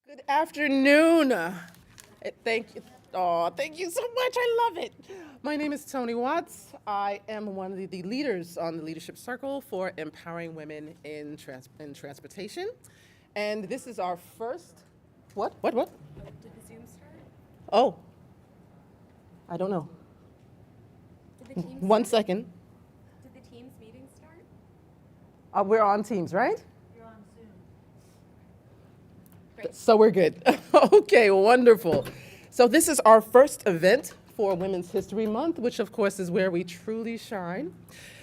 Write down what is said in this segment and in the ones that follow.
Good afternoon. Thank you. Oh, thank you so much. I love it. My name is Tony Watts. I am one of the leaders on the Leadership Circle for Empowering Women in Transportation. And this is our first. What? Did the Zoom start? Oh, I don't know. Did the Teams One start? second. Did the Teams meeting start? We're on Teams, right? You're on Zoom. So we're good. Okay, wonderful. So this is our first event for Women's History Month, which of course is where we truly shine.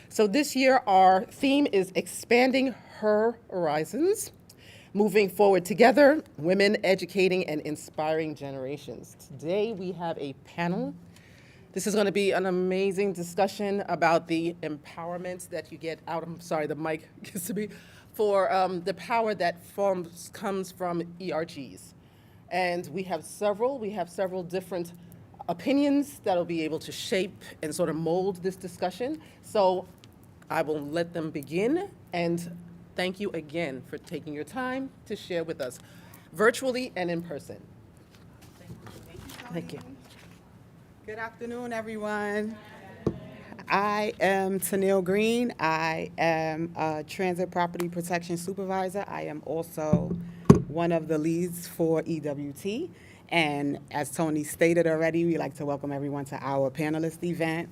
So this year our theme is expanding her horizons, moving forward together, women educating and inspiring generations. Today we have a panel. This is going to be an amazing discussion about the empowerment that you get out. I'm sorry, the mic gets to me. For the power that comes from ERGs. And we have several different opinions that'll be able to shape and sort of mold this discussion. So I will let them begin, and thank you again for taking your time to share with us, virtually and in person. Thank you. Good afternoon, everyone. I am Tanil Green. I am a Transit Property Protection Supervisor. I am also one of the leads for EWT. And as Tony stated already, we'd like to welcome everyone to our panelist event.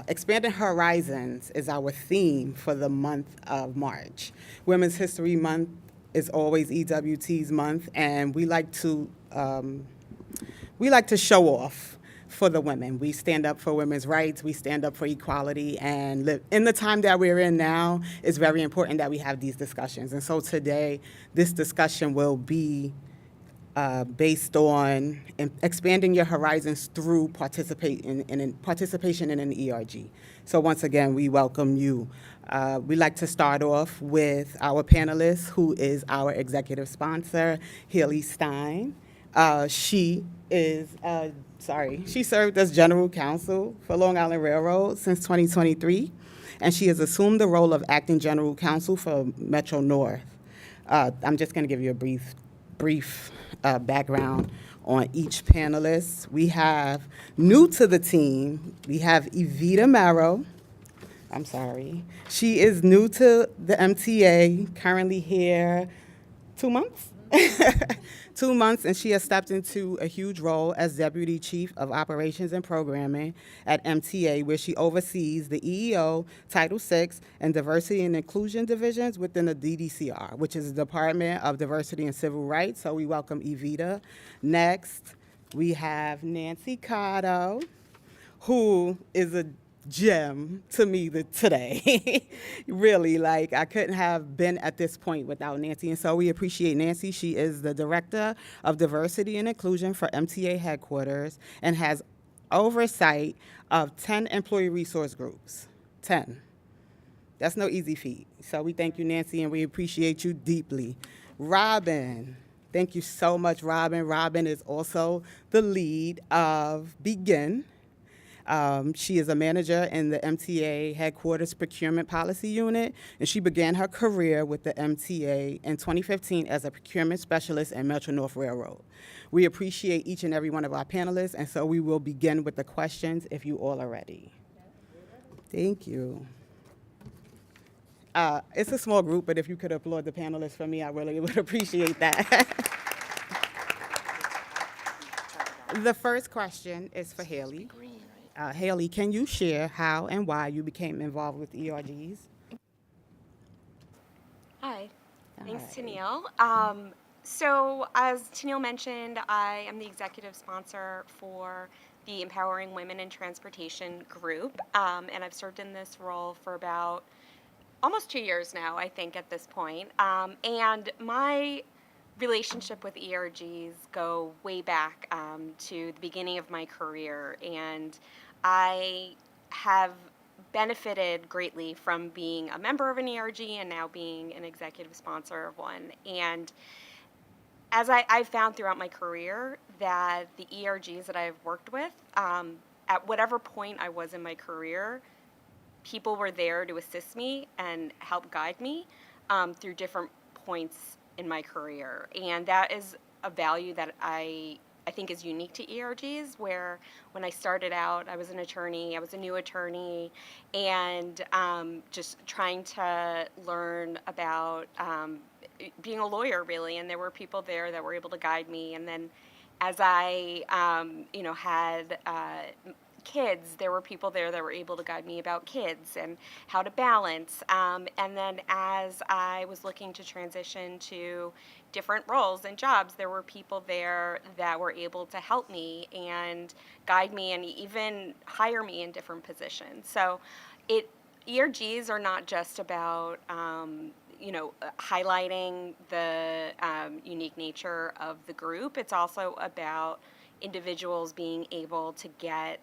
Expanding Horizons is our theme for the month of March. Women's History Month is always EWT's month, and we like to show off for the women. We stand up for women's rights, we stand up for equality, and in the time that we're in now, it's very important that we have these discussions. And so today, this discussion will be based on expanding your horizons through participation in an ERG. So once again, we welcome you. We like to start off with our panelist, who is our executive sponsor, Haley Stein. She served as general counsel for Long Island Railroad since 2023, and she has assumed the role of acting general counsel for Metro North. I'm just going to give you a brief background on each panelist. We have new to the team, we have Evita Marrow. I'm sorry. She is new to the MTA, currently here 2 months? 2 months, and she has stepped into a huge role as Deputy Chief of Operations and Programming at MTA, where she oversees the EEO, Title VI, and Diversity and Inclusion divisions within the DDCR, which is the Department of Diversity and Civil Rights. So we welcome Evita. Next, we have Nancy Cotto, who is a gem to me today. Really, like, I couldn't have been at this point without Nancy, and so we appreciate Nancy. She is the Director of Diversity and Inclusion for MTA headquarters and has oversight of 10 employee resource groups. 10. That's no easy feat. So we thank you, Nancy, and we appreciate you deeply. Robin. Thank you so much, Robin. Robin is also the lead of Begin. She is a manager in the MTA headquarters procurement policy unit, and she began her career with the MTA in 2015 as a procurement specialist at Metro North Railroad. We appreciate each and every one of our panelists, and so we will begin with the questions if you all are ready. Thank you. It's a small group, but if you could applaud the panelists for me, I really would appreciate that. The first question is for Haley. Haley, can you share how and why you became involved with ERGs? Hi. Thanks, Hi. Tanil. So as Tanil mentioned, I am the executive sponsor for the Empowering Women in Transportation group, and I've served in this role for about almost 2 years now, I think, at this point. And my relationship with ERGs go way back to the beginning of my career, and I have benefited greatly from being a member of an ERG and now being an executive sponsor of one. And as I've found throughout my career that the ERGs that I've worked with, at whatever point I was in my career, people were there to assist me and help guide me through different points in my career. And that is a value that I think is unique to ERGs, where when I started out, I was an attorney, I was a new attorney, and just trying to learn about being a lawyer, really. And there were people there that were able to guide me. And then as I, had kids, there were people there that were able to guide me about kids and how to balance. And then as I was looking to transition to different roles and jobs, there were people there that were able to help me and guide me and even hire me in different positions. So it ERGs are not just about highlighting the unique nature of the group. It's also about individuals being able to get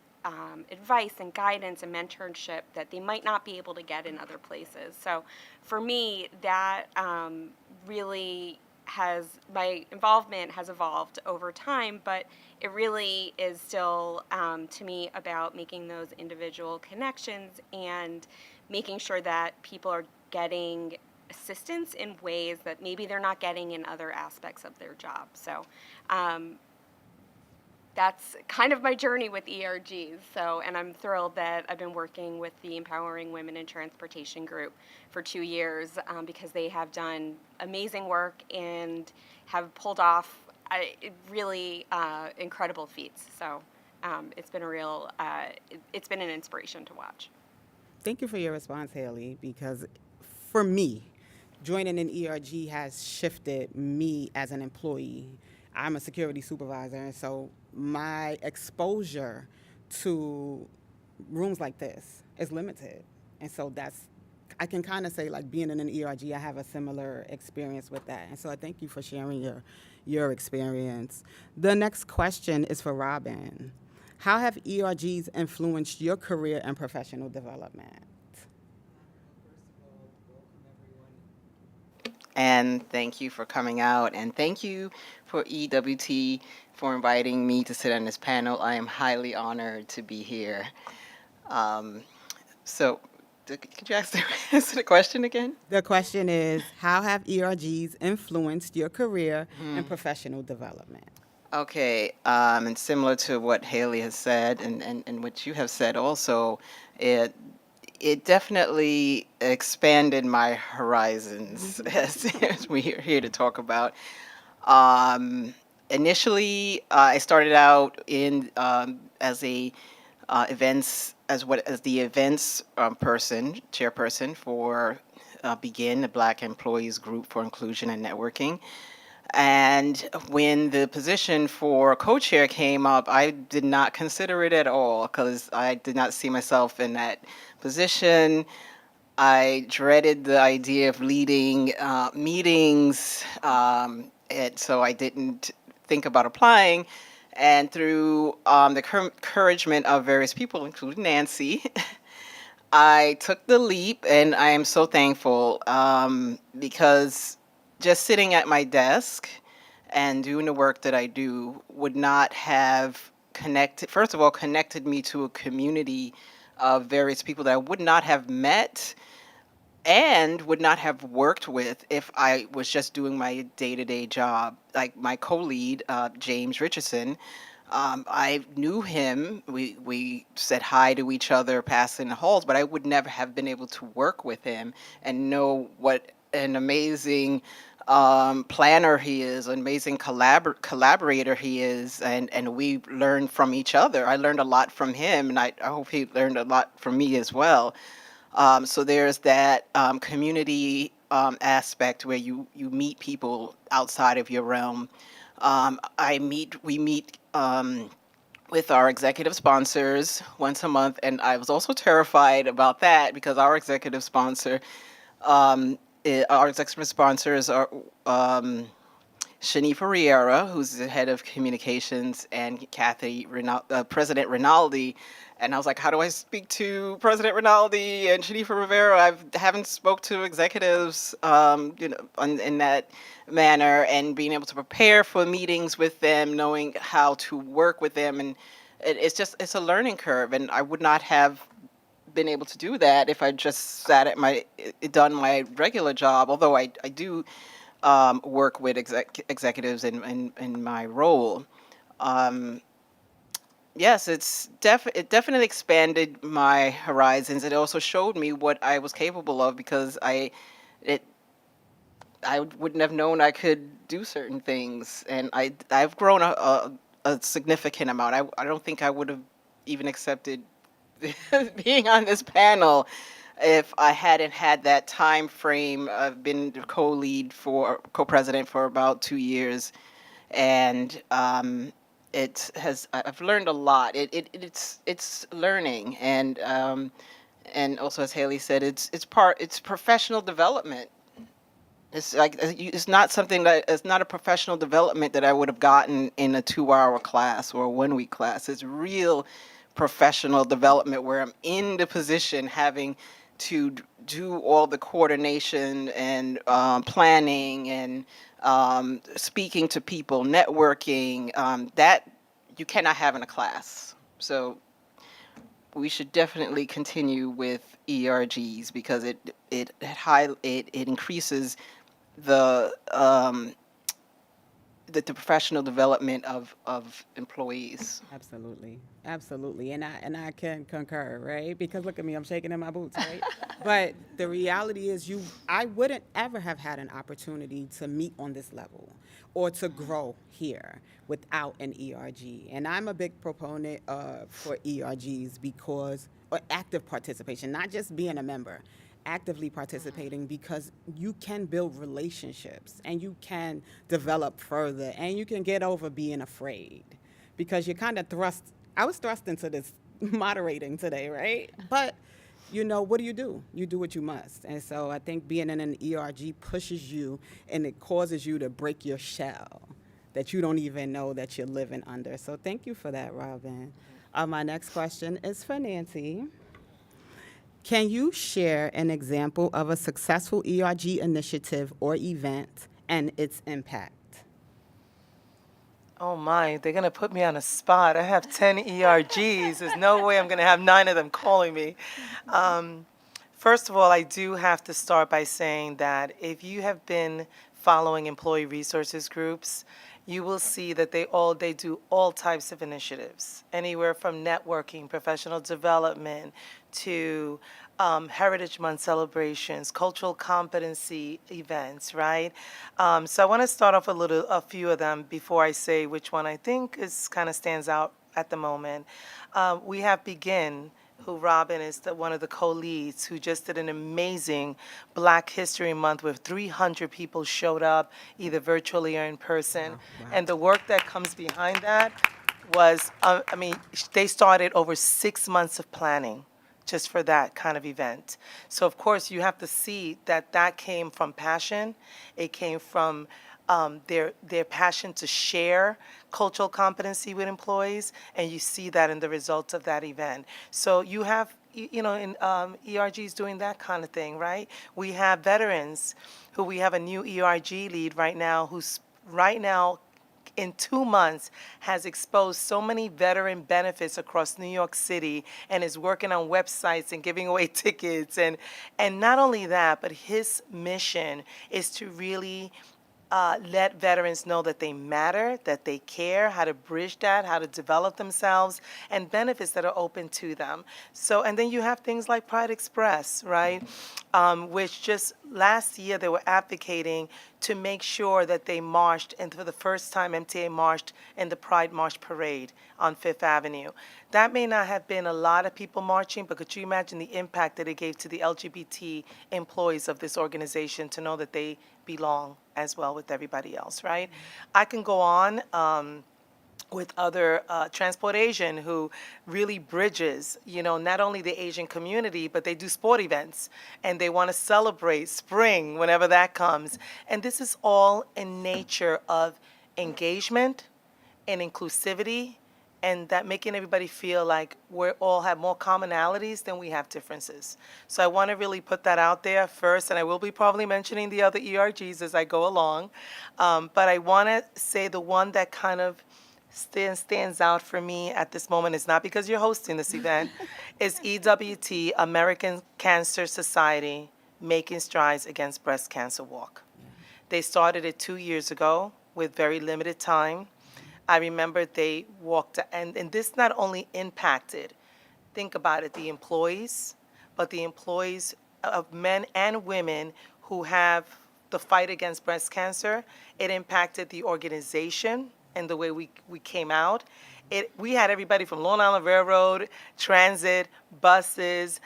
advice and guidance and mentorship that they might not be able to get in other places. So for me, that really my involvement has evolved over time, but it really is still, to me, about making those individual connections and making sure that people are getting assistance in ways that maybe they're not getting in other aspects of their job. So that's kind of my journey with ERGs. So, and I'm thrilled that I've been working with the Empowering Women in Transportation group for 2 years, because they have done amazing work and have pulled off really incredible feats. So it's been it's been an inspiration to watch. Thank you for your response, Haley, because for me, joining an ERG has shifted me as an employee. I'm a security supervisor, and so my exposure to rooms like this is limited. And so I can kind of say, like, being in an ERG, I have a similar experience with that. And so I thank you for sharing your experience. The next question is for Robin. How have ERGs influenced your career and professional development? And thank you for coming out, and thank you for EWT for inviting me to sit on this panel. I am highly honored to be here. So, could you answer the question again? The question is, how have ERGs influenced your career and professional development? Okay, and similar to what Haley has said and what you have said also, it definitely expanded my horizons, as we are here to talk about. Initially, I started out in as the events chairperson for Begin, the Black Employees Group for Inclusion and Networking. And when the position for co-chair came up, I did not consider it at all because I did not see myself in that position. I dreaded the idea of leading meetings, and so I didn't think about applying. And through the encouragement of various people, including Nancy, I took the leap, and I am so thankful because just sitting at my desk and doing the work that I do would not have connected me to a community of various people that I would not have met and would not have worked with if I was just doing my day-to-day job. Like my co-lead, James Richardson, I knew him. We said hi to each other passing the halls, but I would never have been able to work with him and know what an amazing planner he is, an amazing collaborator he is, and we learned from each other. I learned a lot from him, and I hope he learned a lot from me as well. So there's that community aspect where you meet people outside of your realm. We meet with our executive sponsors once a month, and I was also terrified about that because our executive sponsors are Shanifa Riera, who's the head of communications, and President Rinaldi. And I was like, how do I speak to President Rinaldi and Shanifa Rivera? I haven't spoke to executives, in that manner, and being able to prepare for meetings with them, knowing how to work with them. And it's a learning curve. And I would not have been able to do that if I just done my regular job, although I do work with executives in my role. Um, yes, it definitely expanded my horizons. It also showed me what I was capable of because it I wouldn't have known I could do certain things, and I've grown a significant amount. I don't think I would have even accepted being on this panel if I hadn't had that time frame. I've been co-president for about 2 years, and I've learned a lot. It's learning, and also, as Haley said, it's professional development. It's not something that it's not a professional development that I would have gotten in a 2-hour class or a 1-week class. It's real professional development where I'm in the position having to do all the coordination and planning and speaking to people, networking, that you cannot have in a class. So we should definitely continue with ERGs because it increases the the professional development of employees. Absolutely, absolutely, and I can concur, right? Because look at me, I'm shaking in my boots, right? But the reality is, I wouldn't ever have had an opportunity to meet on this level or to grow here without an ERG. And I'm a big proponent for ERGs because or active participation, not just being a member. Actively participating because you can build relationships and you can develop further and you can get over being afraid because you're kind of I was thrust into this moderating today, right? But what do? You do what you must. And so I think being in an ERG pushes you and it causes you to break your shell that you don't even know that you're living under. So thank you for that, Robin. My next question is for Nancy. Can you share an example of a successful ERG initiative or event and its impact? Oh my, they're going to put me on a spot. I have 10 ERGs. There's no way I'm going to have 9 of them calling me. First of all, I do have to start by saying that if you have been following employee resources groups, you will see that they do all types of initiatives, anywhere from networking, professional development, to Heritage Month celebrations, cultural competency events, right? So I want to start off a few of them before I say which one I think kind of stands out at the moment. We have Begin, who Robin is one of the co-leads, who just did an amazing Black History Month where 300 people showed up, either virtually or in person. Wow. And the work that comes behind that was, they started over 6 months of planning just for that kind of event. So of course you have to see that came from passion. It came from their passion to share cultural competency with employees, and you see that in the results of that event. So you have, in ERGs doing that kind of thing, right? We have veterans who we have a new ERG lead right now who's right now in 2 months has exposed so many veteran benefits across New York City and is working on websites and giving away tickets. And not only that, but his mission is to really let veterans know that they matter, that they care, how to bridge that, how to develop themselves, and benefits that are open to them. So, and then you have things like Pride Express, right? Which just last year they were advocating to make sure that they marched, and for the first time, MTA marched in the Pride March Parade on Fifth Avenue. That may not have been a lot of people marching, but could you imagine the impact that it gave to the LGBT employees of this organization to know that they belong as well with everybody else, right? I can go on with other Transport Asian who really bridges, not only the Asian community, but they do sport events and they want to celebrate spring whenever that comes. And this is all in nature of engagement and inclusivity, and that making everybody feel like we all have more commonalities than we have differences. So I want to really put that out there first, and I will be probably mentioning the other ERGs as I go along. But I want to say the one that kind of stands out for me at this moment is not because you're hosting this event, is EWT, American Cancer Society, Making Strides Against Breast Cancer Walk. They started it 2 years ago with very limited time. I remember they walked, and this not only impacted, think about it, the employees, but the employees of men and women who have the fight against breast cancer. It impacted the organization and the way we came out. We had everybody from Long Island Railroad, transit, buses,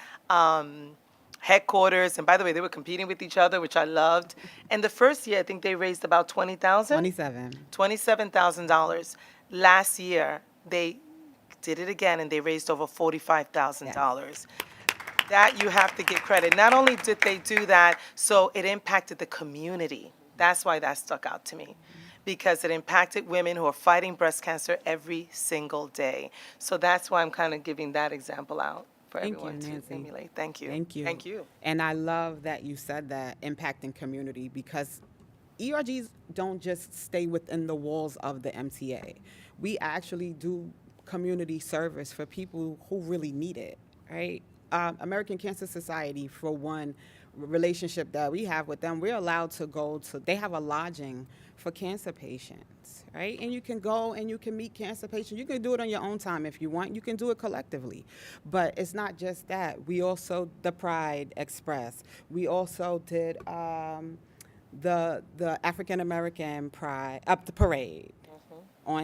headquarters, and by the way, they were competing with each other, which I loved. And the first year, I think they raised about 20,000. 27. $27,000. Last year, they did it again, and they raised over $45,000. That you have to give credit. Not only did they do that, so it impacted the community. That's why that stuck out to me, because it impacted women who are fighting breast cancer every single day. So that's why I'm kind of giving that example out for Thank you, everyone to Nancy. emulate. Thank you. Thank you. Thank you. And I love that you said that, impacting community, because ERGs don't just stay within the walls of the MTA. We actually do community service for people who really need it, right? American Cancer Society, for one, relationship that we have with them, we're allowed to go to, they have a lodging for cancer patients, right? And you can go and you can meet cancer patients. You can do it on your own time if you want. You can do it collectively. But it's not just that. We also, the Pride Express. We also did the African American Pride, up the parade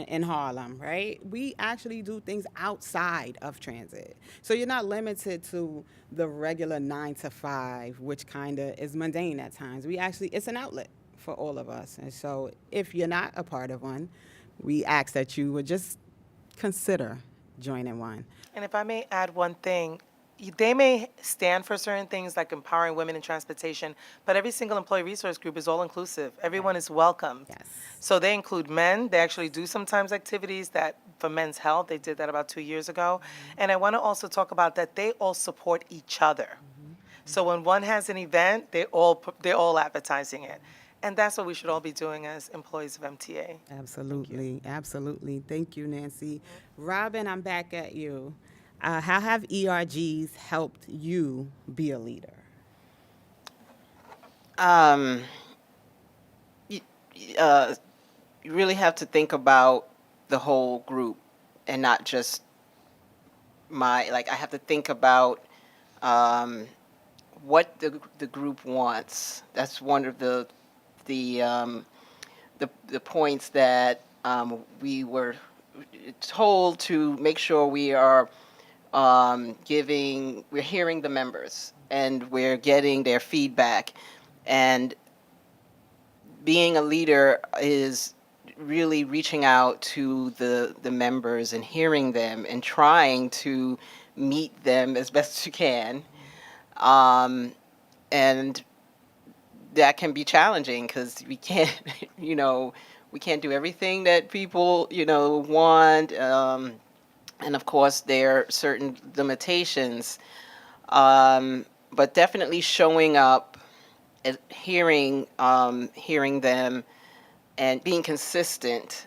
in Harlem, right? We actually do things outside of transit. So you're not limited to the regular 9 to 5, which kind of is mundane at times. It's an outlet for all of us. And so if you're not a part of one, we ask that you would just consider joining one. And if I may add one thing, they may stand for certain things like empowering women in transportation, but every single employee resource group is all inclusive. Everyone is welcomed. Yes. So they include men. They actually do sometimes activities that for men's health. They did that about 2 years ago. And I want to also talk about that they all support each other. So when one has an event, they're all advertising it. And that's what we should all be doing as employees of MTA. Absolutely, absolutely. Thank you, Nancy. Robin, I'm back at you. How have ERGs helped you be a leader? You really have to think about the whole group and not just I have to think about what the group wants. That's one of the points that we were told to make sure we are we're hearing the members and we're getting their feedback. And being a leader is really reaching out to the members and hearing them and trying to meet them as best you can. And that can be challenging because we can't, we can't do everything that people, want. And of course, there are certain limitations. But definitely showing up and hearing them and being consistent.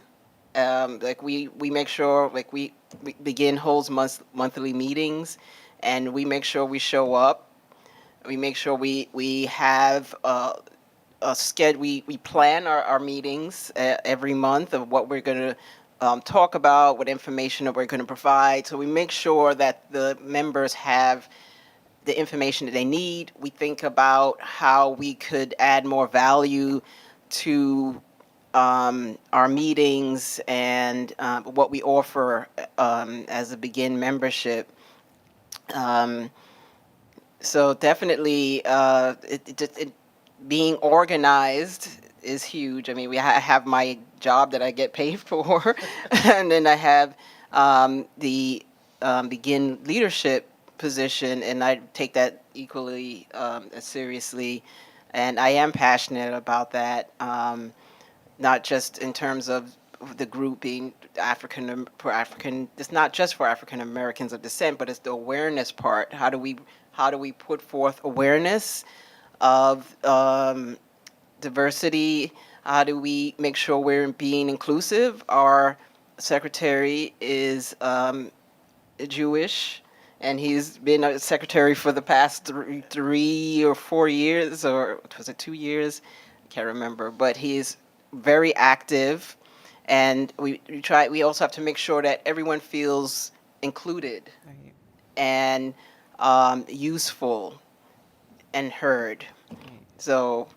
We make sure we begin holds monthly meetings, and we make sure we show up. We make sure we have a schedule. We plan our meetings every month of what we're going to talk about, what information that we're going to provide. So we make sure that the members have the information that they need. We think about how we could add more value to our meetings and what we offer as a Begin membership. So definitely, being organized is huge. I mean, I have my job that I get paid for, and then I have the Begin leadership position, and I take that equally as seriously. And I am passionate about that, not just in terms of the group being African. It's not just for African Americans of descent, but it's the awareness part. How do we put forth awareness of diversity? How do we make sure we're being inclusive? Our secretary is Jewish, and he's been a secretary for the past 3 or 4 years, or was it 2 years? can't remember, but he's very active, and we also have to make sure that everyone feels included Right, and useful and heard. right, So,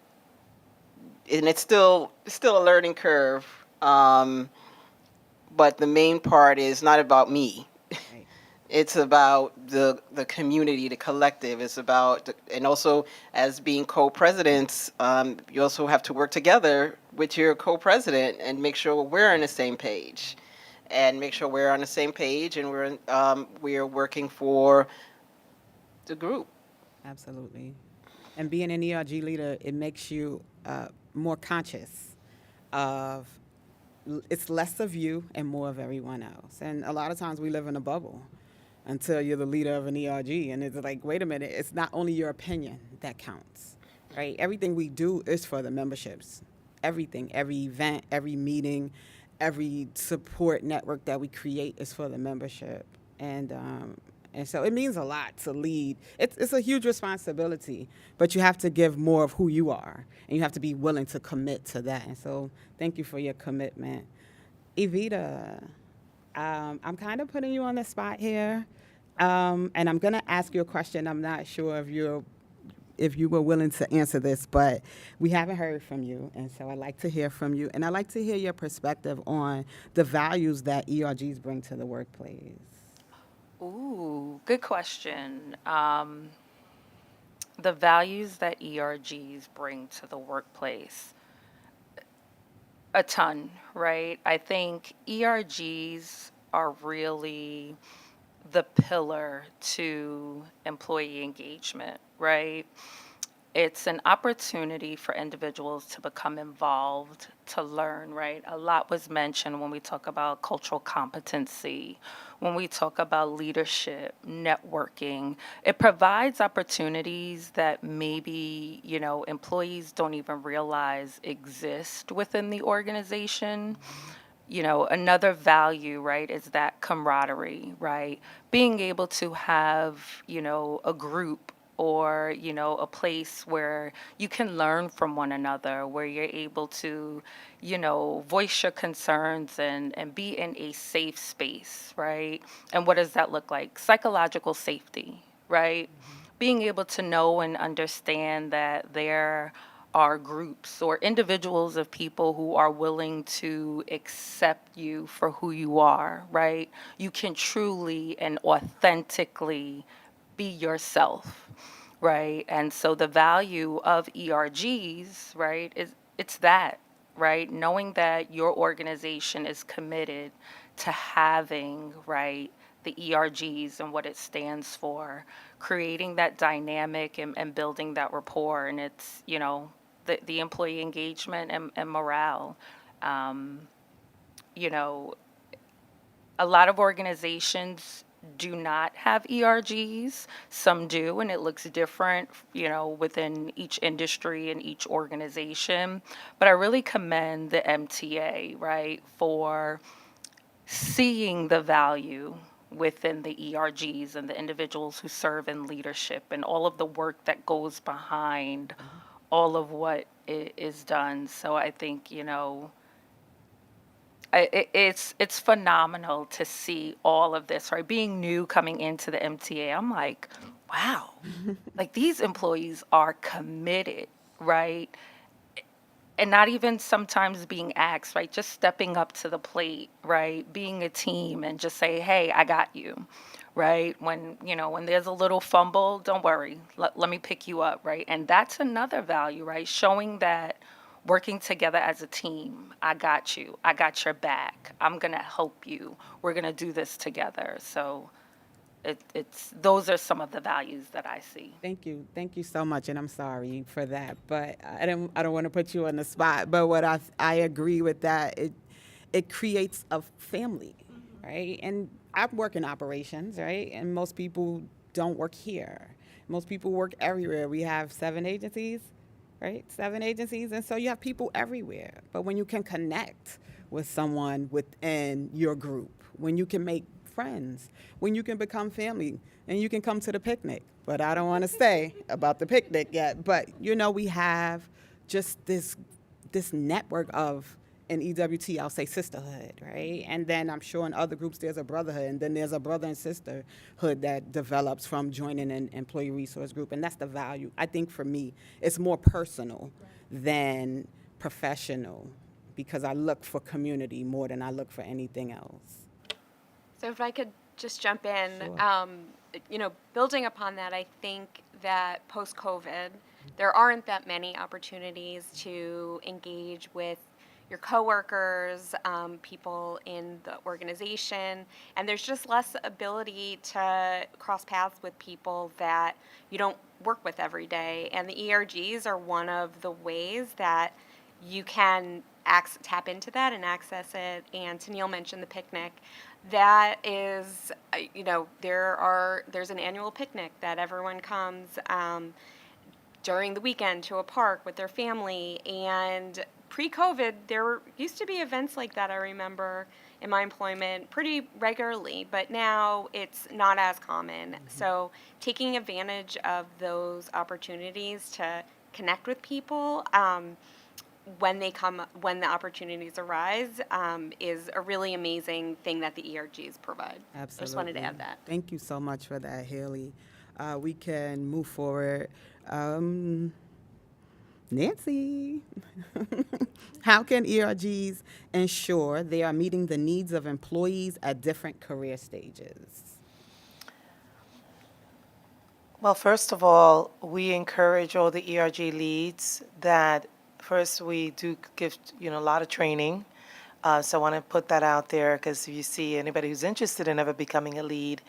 and it's still a learning curve. But the main part is not about me. right. It's about the community, the collective. It's about, and also as being co-presidents, you also have to work together with your co-president and make sure we're on the same page, and make sure we're on the same page, and we're working for the group. Absolutely. And being an ERG leader, it makes you more conscious of it's less of you and more of everyone else. And a lot of times we live in a bubble until you're the leader of an ERG. And it's like, wait a minute, it's not only your opinion that counts, right? Everything we do is for the memberships. Everything, every event, every meeting, every support network that we create is for the membership. And so it means a lot to lead. It's a huge responsibility, but you have to give more of who you are, and you have to be willing to commit to that. And so thank you for your commitment. Evita, I'm kind of putting you on the spot here, and I'm going to ask you a question. I'm not sure if you were willing to answer this, but we haven't heard from you, and so I'd like to hear from you, and I'd like to hear your perspective on the values that ERGs bring to the workplace. Ooh, good question. The values that ERGs bring to the workplace, a ton, right? I think ERGs are really the pillar to employee engagement, right? It's an opportunity for individuals to become involved, to learn, right? A lot was mentioned when we talk about cultural competency, when we talk about leadership, networking. It provides opportunities that maybe, employees don't even realize exist within the organization. Another value, right, is that camaraderie, right? Being able to have, a group or, a place where you can learn from one another, where you're able to, voice your concerns and be in a safe space, right? And what does that look like? Psychological safety, right? Being able to know and understand that there are groups or individuals of people who are willing to accept you for who you are, right? You can truly and authentically be yourself, right? And so the value of ERGs, right, is it's that, right? Knowing that your organization is committed to having, right, the ERGs and what it stands for, creating that dynamic and building that rapport. And it's, the employee engagement and morale. Um, you know, a lot of organizations do not have ERGs. Some do, and it looks different, within each industry and each organization. But I really commend the MTA, right, for seeing the value within the ERGs and the individuals who serve in leadership and all of the work that goes behind all of what is done. So I think, it's phenomenal to see all of this, right? Being new coming into the MTA, I'm like, wow, like these employees are committed, right? And not even sometimes being asked, right? Just stepping up to the plate, right? Being a team and just say, hey, I got you, right? When there's a little fumble, don't worry, let me pick you up, right? And that's another value, right? Showing that working together as a team, I got you, I got your back, I'm gonna help you, we're gonna do this together. So it's those are some of the values that I see. Thank you so much, and I'm sorry for that, but I don't want to put you on the spot. But what I agree with that. It creates a family, right? And I work in operations, right? And most people don't work here. Most people work everywhere. We have 7 agencies, right? 7 agencies, and so you have people everywhere. But when you can connect with someone within your group, when you can make friends, when you can become family, and you can come to the picnic. But I don't want to say about the picnic yet. But we have just this network of in EWT, I'll say sisterhood, right? And then I'm sure in other groups there's a brotherhood, and then there's a brother and sisterhood that develops from joining an employee resource group, and that's the value. I think for me, it's more personal than professional because I look for community more than I look for anything else. So if I could just jump in, Sure. building upon that, I think that post-COVID, there aren't that many opportunities to engage with your coworkers, people in the organization, and there's just less ability to cross paths with people that you don't work with every day. And the ERGs are one of the ways that you can tap into that and access it. And Tennille mentioned the picnic. That is, there's an annual picnic that everyone comes during the weekend to a park with their family. And pre-COVID, there used to be events like that, I remember, in my employment pretty regularly, but now it's not as common. So taking advantage of those opportunities to connect with people when the opportunities arise, is a really amazing thing that the ERGs provide. Absolutely. I just wanted to add that. Thank you so much for that, Haley. We can move forward. Nancy, how can ERGs ensure they are meeting the needs of employees at different career stages? Well, first of all, we encourage all the ERG leads that first we do give, a lot of training. So I want to put that out there because if you see anybody who's interested in ever becoming a lead,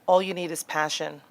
all you need is passion.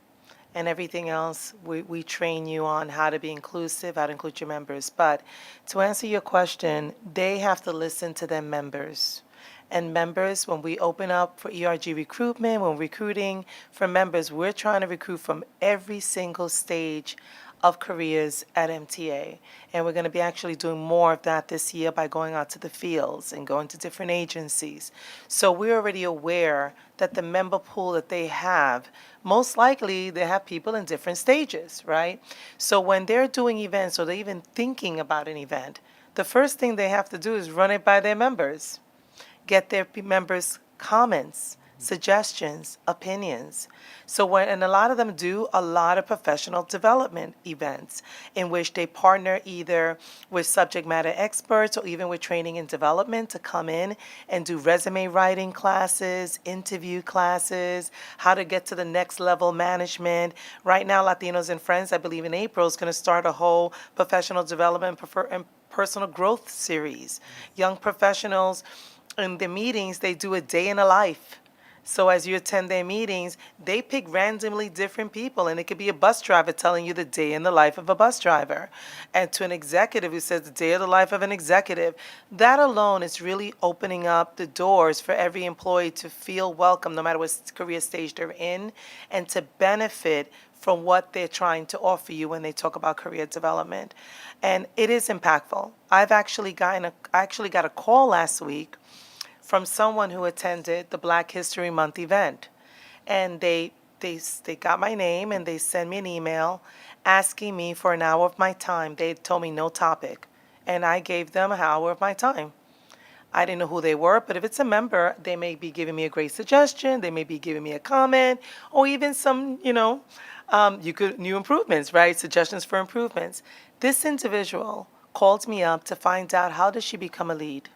And everything else, we train you on how to be inclusive, how to include your members. But to answer your question, they have to listen to their members. And members, when we open up for ERG recruitment, when recruiting for members, we're trying to recruit from every single stage of careers at MTA. And we're going to be actually doing more of that this year by going out to the fields and going to different agencies. So we're already aware that the member pool that they have, most likely they have people in different stages, right? So when they're doing events or they're even thinking about an event, the first thing they have to do is run it by their members, get their members' comments, suggestions, opinions. And a lot of them do a lot of professional development events in which they partner either with subject matter experts or even with training and development to come in and do resume writing classes, interview classes, how to get to the next level management. Right now, Latinos and Friends, I believe in April, is going to start a whole professional development and personal growth series. Young professionals in the meetings, they do a day in a life. So as you attend their meetings, they pick randomly different people, and it could be a bus driver telling you the day in the life of a bus driver, and to an executive who says the day of the life of an executive. That alone is really opening up the doors for every employee to feel welcome, no matter what career stage they're in, and to benefit from what they're trying to offer you when they talk about career development. And it is impactful. I actually got a call last week from someone who attended the Black History Month event. And they got my name and they sent me an email asking me for an hour of my time. They told me no topic. And I gave them an hour of my time. I didn't know who they were, but if it's a member, they may be giving me a great suggestion, they may be giving me a comment, or even some, new improvements, right? Suggestions for improvements. This individual called me up to find out how does she become a lead.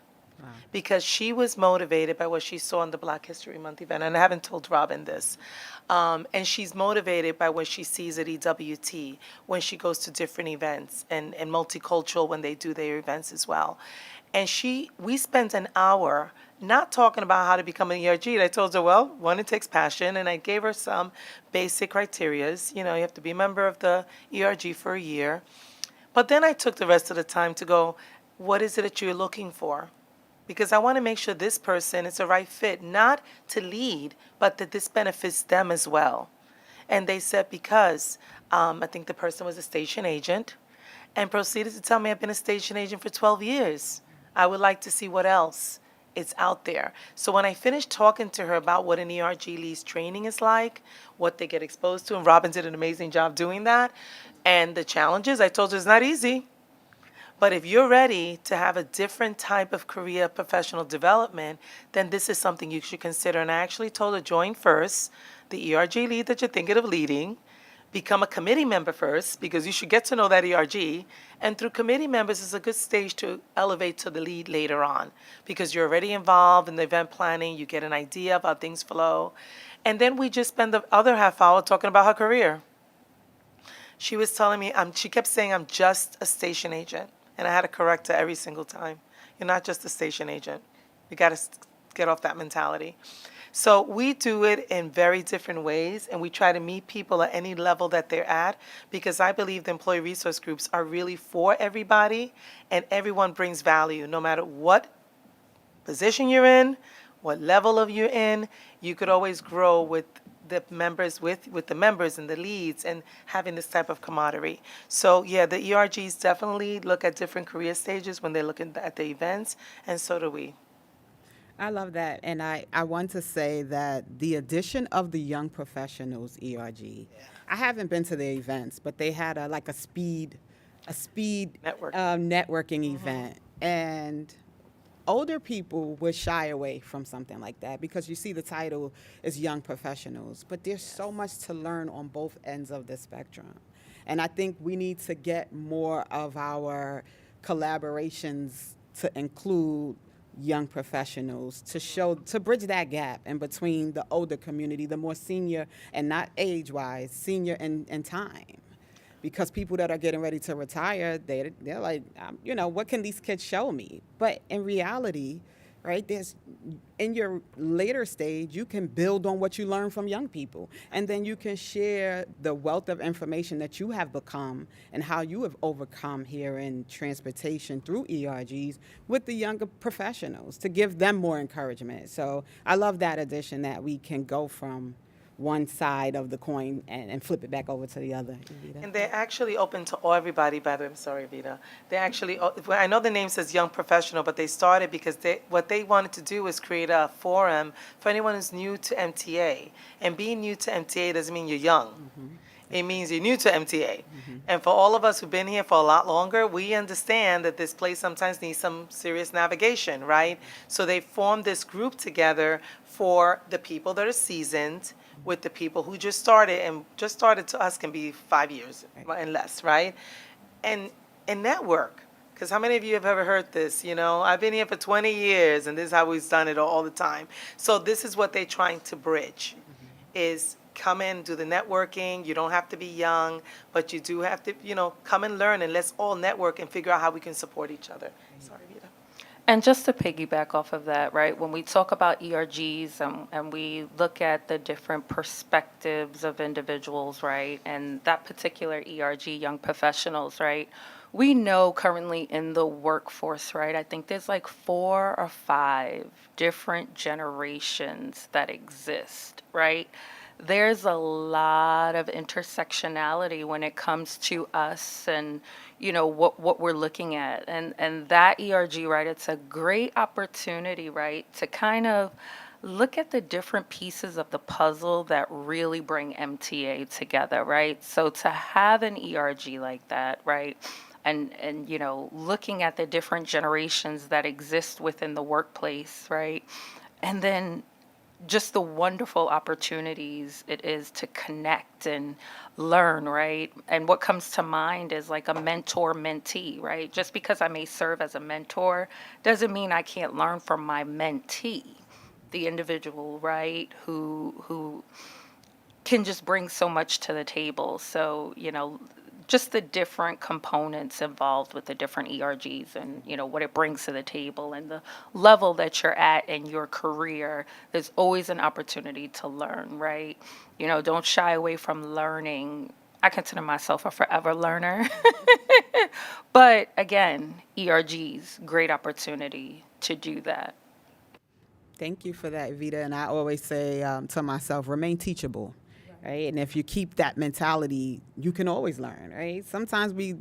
Because she was motivated by what she saw in the Black History Month event. And I haven't told Robin this. And she's motivated by what she sees at EWT when she goes to different events and multicultural when they do their events as well. And we spent an hour not talking about how to become an ERG. And I told her, well, one, it takes passion. And I gave her some basic criterias. You have to be a member of the ERG for a year. But then I took the rest of the time to go, what is it that you're looking for? Because I want to make sure this person is the right fit, not to lead, but that this benefits them as well. And they said because I think the person was a station agent and proceeded to tell me I've been a station agent for 12 years. I would like to see what else is out there. So when I finished talking to her about what an ERG leads training is like, what they get exposed to, and Robin did an amazing job doing that, and the challenges, I told her it's not easy. But if you're ready to have a different type of career professional development, then this is something you should consider. And I actually told her, join first, the ERG lead that you're thinking of leading, become a committee member first, because you should get to know that ERG. And through committee members is a good stage to elevate to the lead later on, because you're already involved in the event planning, you get an idea of how things flow. And then we just spend the other half hour talking about her career. She was telling me, she kept saying, I'm just a station agent. And I had to correct her every single time. You're not just a station agent. You got to get off that mentality. So we do it in very different ways, and we try to meet people at any level that they're at, because I believe the employee resource groups are really for everybody, and everyone brings value, no matter what position you're in, what level of you're in. You could always grow with the members, with the members and the leads, and having this type of camaraderie. So yeah, the ERGs definitely look at different career stages when they're looking at the events, and so do we. I love that. And I want to say that the addition of the young professionals ERG, I haven't been to their events, but they had a speed Network. networking event. And older people would shy away from something like that because you see the title is young professionals, but there's so much to learn on both ends of the spectrum. And I think we need to get more of our collaborations to include young professionals to bridge that gap in between the older community, the more senior, and not age-wise, senior in time. Because people that are getting ready to retire, they're like, what can these kids show me? But in reality, right, in your later stage, you can build on what you learn from young people. And then you can share the wealth of information that you have become and how you have overcome here in transportation through ERGs with the younger professionals to give them more encouragement. So I love that addition, that we can go from one side of the coin and flip it back over to the other. And they're actually open to everybody, by the way. I'm sorry, Vita. They actually, I know the name says young professional, but they started because what they wanted to do was create a forum for anyone who's new to MTA. And being new to MTA doesn't mean you're young. Mm-hmm. It means you're new to MTA. Mm-hmm. And for all of us who've been here for a lot longer, we understand that this place sometimes needs some serious navigation, right? So they formed this group together for the people that are seasoned, with the people who just started, and just started to us can be 5 years and less, right? And network. Because how many of you have ever heard this? I've been here for 20 years, and this is how we've done it all the time. So this is what they're trying to bridge, is come in, do the networking. You don't have to be young, but you do have to, come and learn, and let's all network and figure out how we can support each other. Sorry, Vita. And just to piggyback off of that, right, when we talk about ERGs and we look at the different perspectives of individuals, right, and that particular ERG, young professionals, right, we know currently in the workforce, right, I think there's like 4 or 5 different generations that exist, right? There's a lot of intersectionality when it comes to us and, what we're looking at. And that ERG, right, it's a great opportunity, right, to kind of look at the different pieces of the puzzle that really bring MTA together, right? So to have an ERG like that, right, and looking at the different generations that exist within the workplace, right, and then just the wonderful opportunities it is to connect and learn, right? And what comes to mind is like a mentor-mentee, right? Just because I may serve as a mentor doesn't mean I can't learn from my mentee, the individual, right, who can just bring so much to the table. So, just the different components involved with the different ERGs and, what it brings to the table and the level that you're at in your career, there's always an opportunity to learn, right? Don't shy away from learning. I consider myself a forever learner. But again, ERGs, great opportunity to do that. Thank you for that, Vita. And I always say to myself, remain teachable. Right? And if you keep that mentality, you can always learn, right? Sometimes we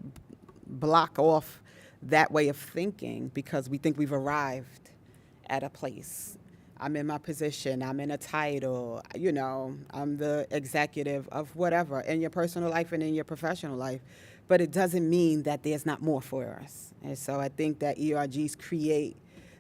block off that way of thinking because we think we've arrived at a place. I'm in my position, I'm in a title, you know, I'm the executive of whatever in your personal life and in your professional life. But it doesn't mean that there's not more for us. And so I think that ERGs create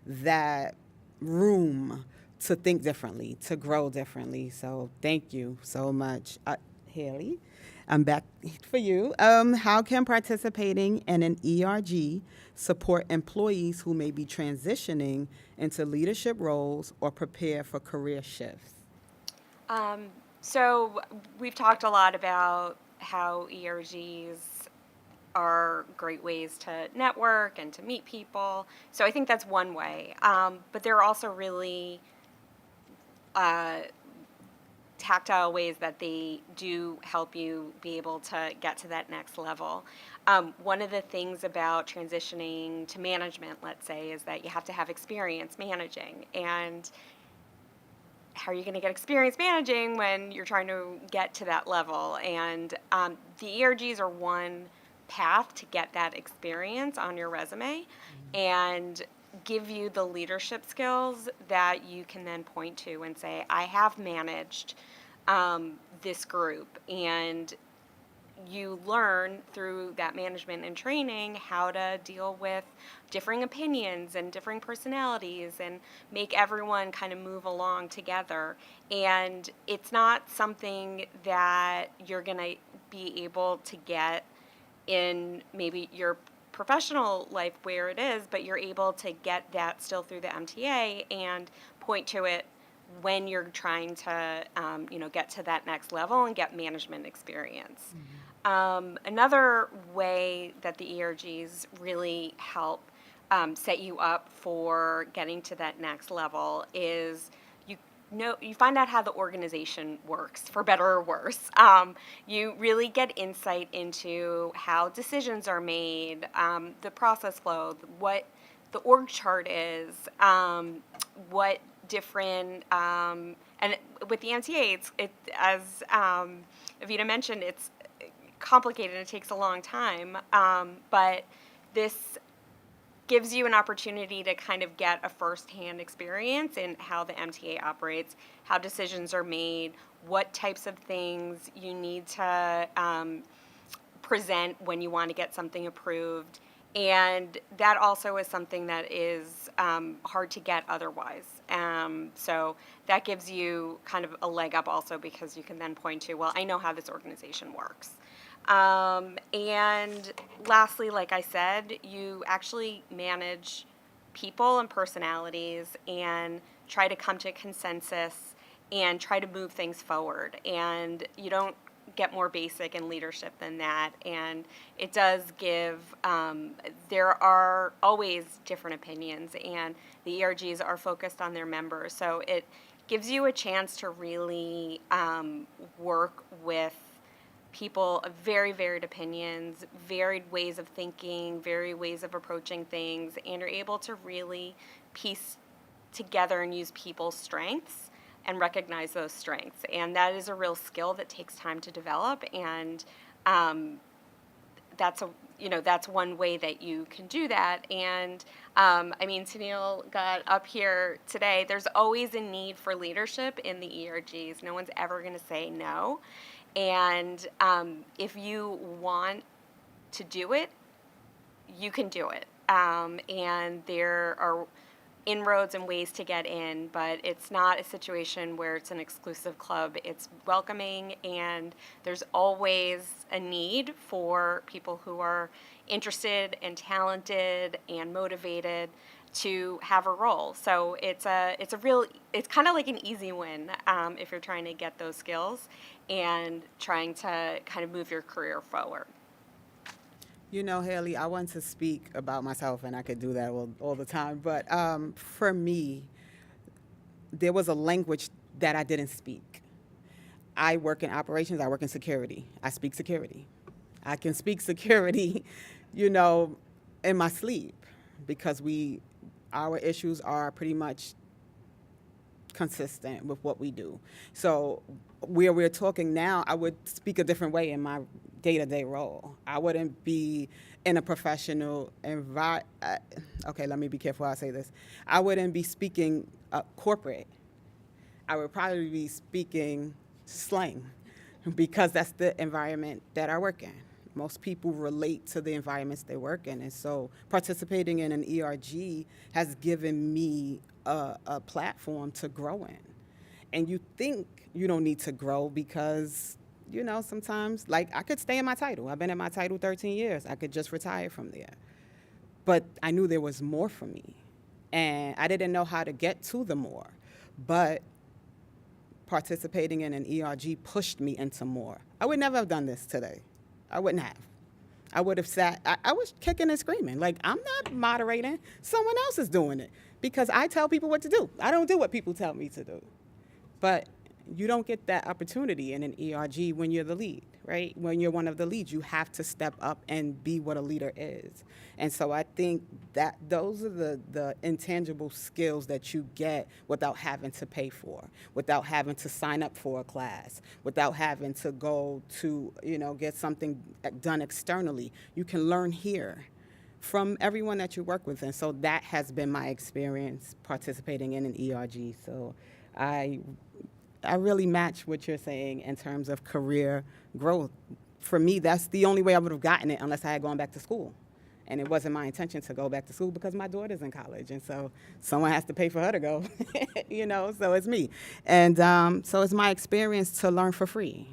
that room to think differently, to grow differently. So thank you so much. Haley, I'm back for you. How can participating in an ERG support employees who may be transitioning into leadership roles or prepare for career shifts? So we've talked a lot about how ERGs are great ways to network and to meet people. So I think that's one way. But there are also really tactile ways that they do help you be able to get to that next level. One of the things about transitioning to management, let's say, is that you have to have experience managing. And how are you going to get experience managing when you're trying to get to that level? And the ERGs are one path to get that experience on your resume and give you the leadership skills that you can then point to and say, I have managed this group. And you learn through that management and training how to deal with differing opinions and differing personalities and make everyone kind of move along together. And it's not something that you're going to be able to get in maybe your professional life where it is, but you're able to get that still through the MTA and point to it when you're trying to, get to that next level and get management experience. Another way that the ERGs really help set you up for getting to that next level is you find out how the organization works, for better or worse. You really get insight into how decisions are made, the process flow, what the org chart is, what different and with the MTA, as Evita mentioned, it's complicated and it takes a long time. But this gives you an opportunity to kind of get a firsthand experience in how the MTA operates, how decisions are made, what types of things you need to present when you want to get something approved. And that also is something that is hard to get otherwise. So that gives you kind of a leg up also because you can then point to, well, I know how this organization works. And lastly, like I said, you actually manage people and personalities and try to come to consensus and try to move things forward. And you don't get more basic in leadership than that. And it does give, there are always different opinions, and the ERGs are focused on their members. So it gives you a chance to really work with people of very varied opinions, varied ways of thinking, varied ways of approaching things, and you're able to really piece together and use people's strengths and recognize those strengths. And that is a real skill that takes time to develop, and that's one way that you can do that. And Sunil got up here today. There's always a need for leadership in the ERGs. No one's ever going to say no. And if you want to do it, you can do it. And there are inroads and ways to get in, but it's not a situation where it's an exclusive club. It's welcoming, and there's always a need for people who are interested and talented and motivated to have a role. So it's kind of like an easy win if you're trying to get those skills and trying to kind of move your career forward. You know, Haley, I want to speak about myself, and I could do that all the time. But for me, there was a language that I didn't speak. I work in operations. I work in security. I speak security. I can speak security, in my sleep, because our issues are pretty much consistent with what we do. So where we're talking now, I would speak a different way in my day-to-day role. I wouldn't be in a professional environment. Okay, let me be careful how I say this. I wouldn't be speaking corporate, I would probably be speaking slang because that's the environment that I work in. Most people relate to the environments they work in. And so participating in an ERG has given me a platform to grow in. And you think you don't need to grow because, sometimes, like, I could stay in my title. I've been in my title 13 years. I could just retire from there. But I knew there was more for me. And I didn't know how to get to the more. But participating in an ERG pushed me into more. I would never have done this today. I wouldn't have. I would have sat, I was kicking and screaming. Like, I'm not moderating. Someone else is doing it because I tell people what to do. I don't do what people tell me to do. But you don't get that opportunity in an ERG when you're the lead, right? When you're one of the leads, you have to step up and be what a leader is. And so I think that those are the intangible skills that you get without having to pay for, without having to sign up for a class, without having to go to, get something done externally. You can learn here from everyone that you work with. And so that has been my experience participating in an ERG. So I really match what you're saying in terms of career growth. For me, that's the only way I would have gotten it unless I had gone back to school. And it wasn't my intention to go back to school because my daughter's in college. And so someone has to pay for her to go, so it's me. And so it's my experience to learn for free,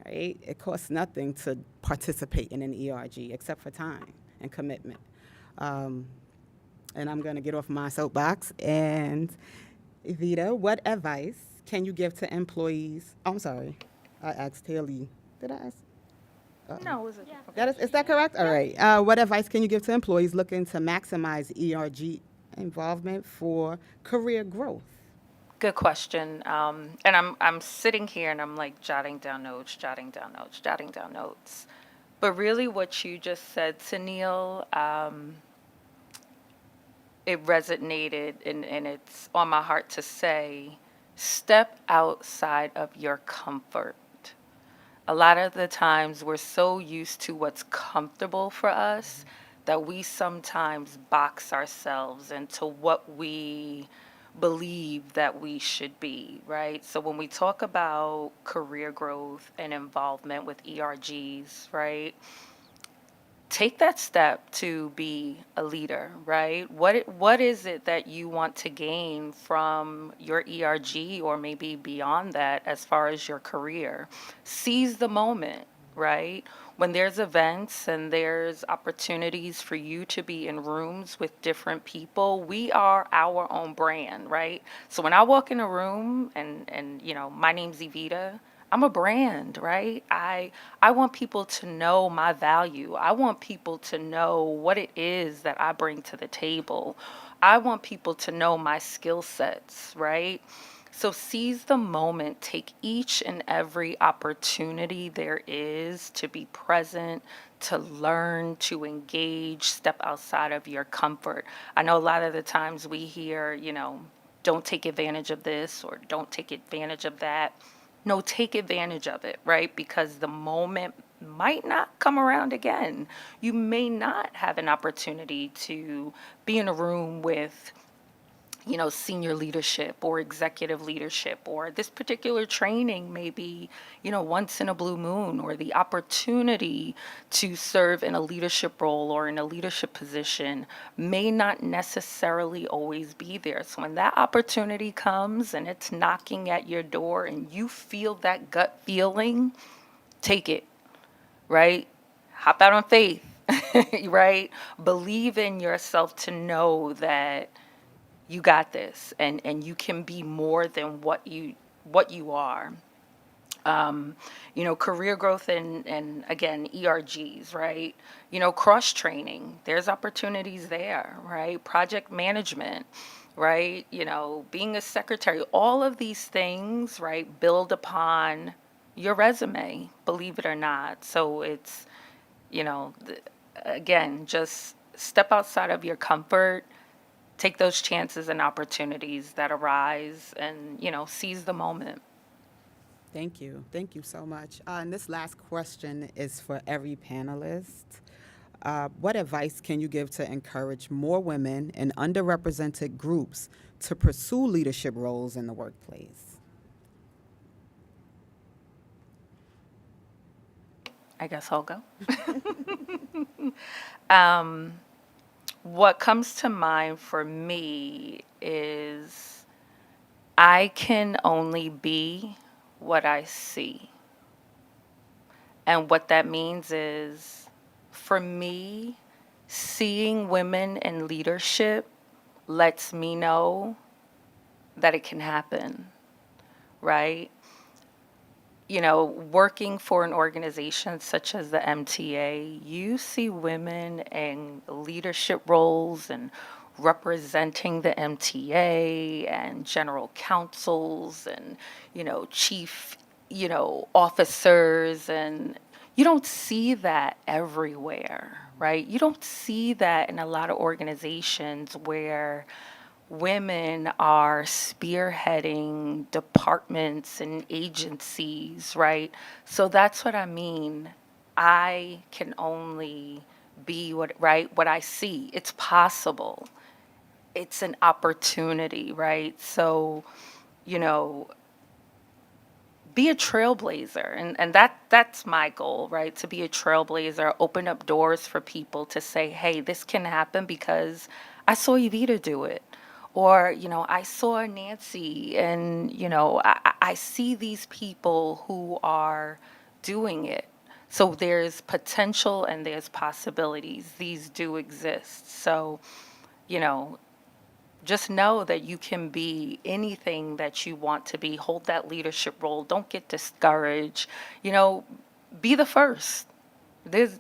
right? It costs nothing to participate in an ERG except for time and commitment. And I'm going to get off my soapbox. And Evita, what advice can you give to employees? Oh, I'm sorry. I asked Haley. Did I ask? No, was it? Is that correct? All right. What advice can you give to employees looking to maximize ERG involvement for career growth? Good question. And I'm sitting here and I'm like jotting down notes. But really, what you just said, Sunil, it resonated and it's on my heart to say, step outside of your comfort. A lot of the times we're so used to what's comfortable for us that we sometimes box ourselves into what we believe that we should be, right? So when we talk about career growth and involvement with ERGs, right? Take that step to be a leader, right? What is it that you want to gain from your ERG or maybe beyond that as far as your career? Seize the moment, right? When there's events and there's opportunities for you to be in rooms with different people, we are our own brand, right? So when I walk in a room and my name's Evita, I'm a brand, right? I want people to know my value. I want people to know what it is that I bring to the table. I want people to know my skill sets, right? So seize the moment, take each and every opportunity there is to be present, to learn, to engage, step outside of your comfort. I know a lot of the times we hear, don't take advantage of this or don't take advantage of that. No, take advantage of it, right? Because the moment might not come around again. You may not have an opportunity to be in a room with, senior leadership or executive leadership, or this particular training may be, once in a blue moon, or the opportunity to serve in a leadership role or in a leadership position may not necessarily always be there. So when that opportunity comes and it's knocking at your door and you feel that gut feeling, take it, right? Hop out on faith, right? Believe in yourself to know that you got this and you can be more than what you are. Career growth and again, ERGs, right? Cross training, there's opportunities there, right? Project management, right? Being a secretary, all of these things, right, build upon your resume, believe it or not. So it's, again, just step outside of your comfort. Take those chances and opportunities that arise and, seize the moment. Thank you. Thank you so much. And this last question is for every panelist. What advice can you give to encourage more women in underrepresented groups to pursue leadership roles in the workplace? I guess I'll go. What comes to mind for me is I can only be what I see. And what that means is, for me, seeing women in leadership lets me know that it can happen, right? You know, working for an organization such as the MTA, you see women in leadership roles and representing the MTA and general counsels and, chief, officers. And you don't see that everywhere, right? You don't see that in a lot of organizations where women are spearheading departments and agencies, right? So that's what I mean. I can only be what I see. It's possible. It's an opportunity, right? So, you know, be a trailblazer, and that's my goal, right? To be a trailblazer, open up doors for people to say, hey, this can happen because I saw Evita do it, or I saw Nancy, and I see these people who are doing it. So there's potential and there's possibilities. These do exist. So, you know just know that you can be anything that you want to be. Hold that leadership role. Don't get discouraged. Be the first. There's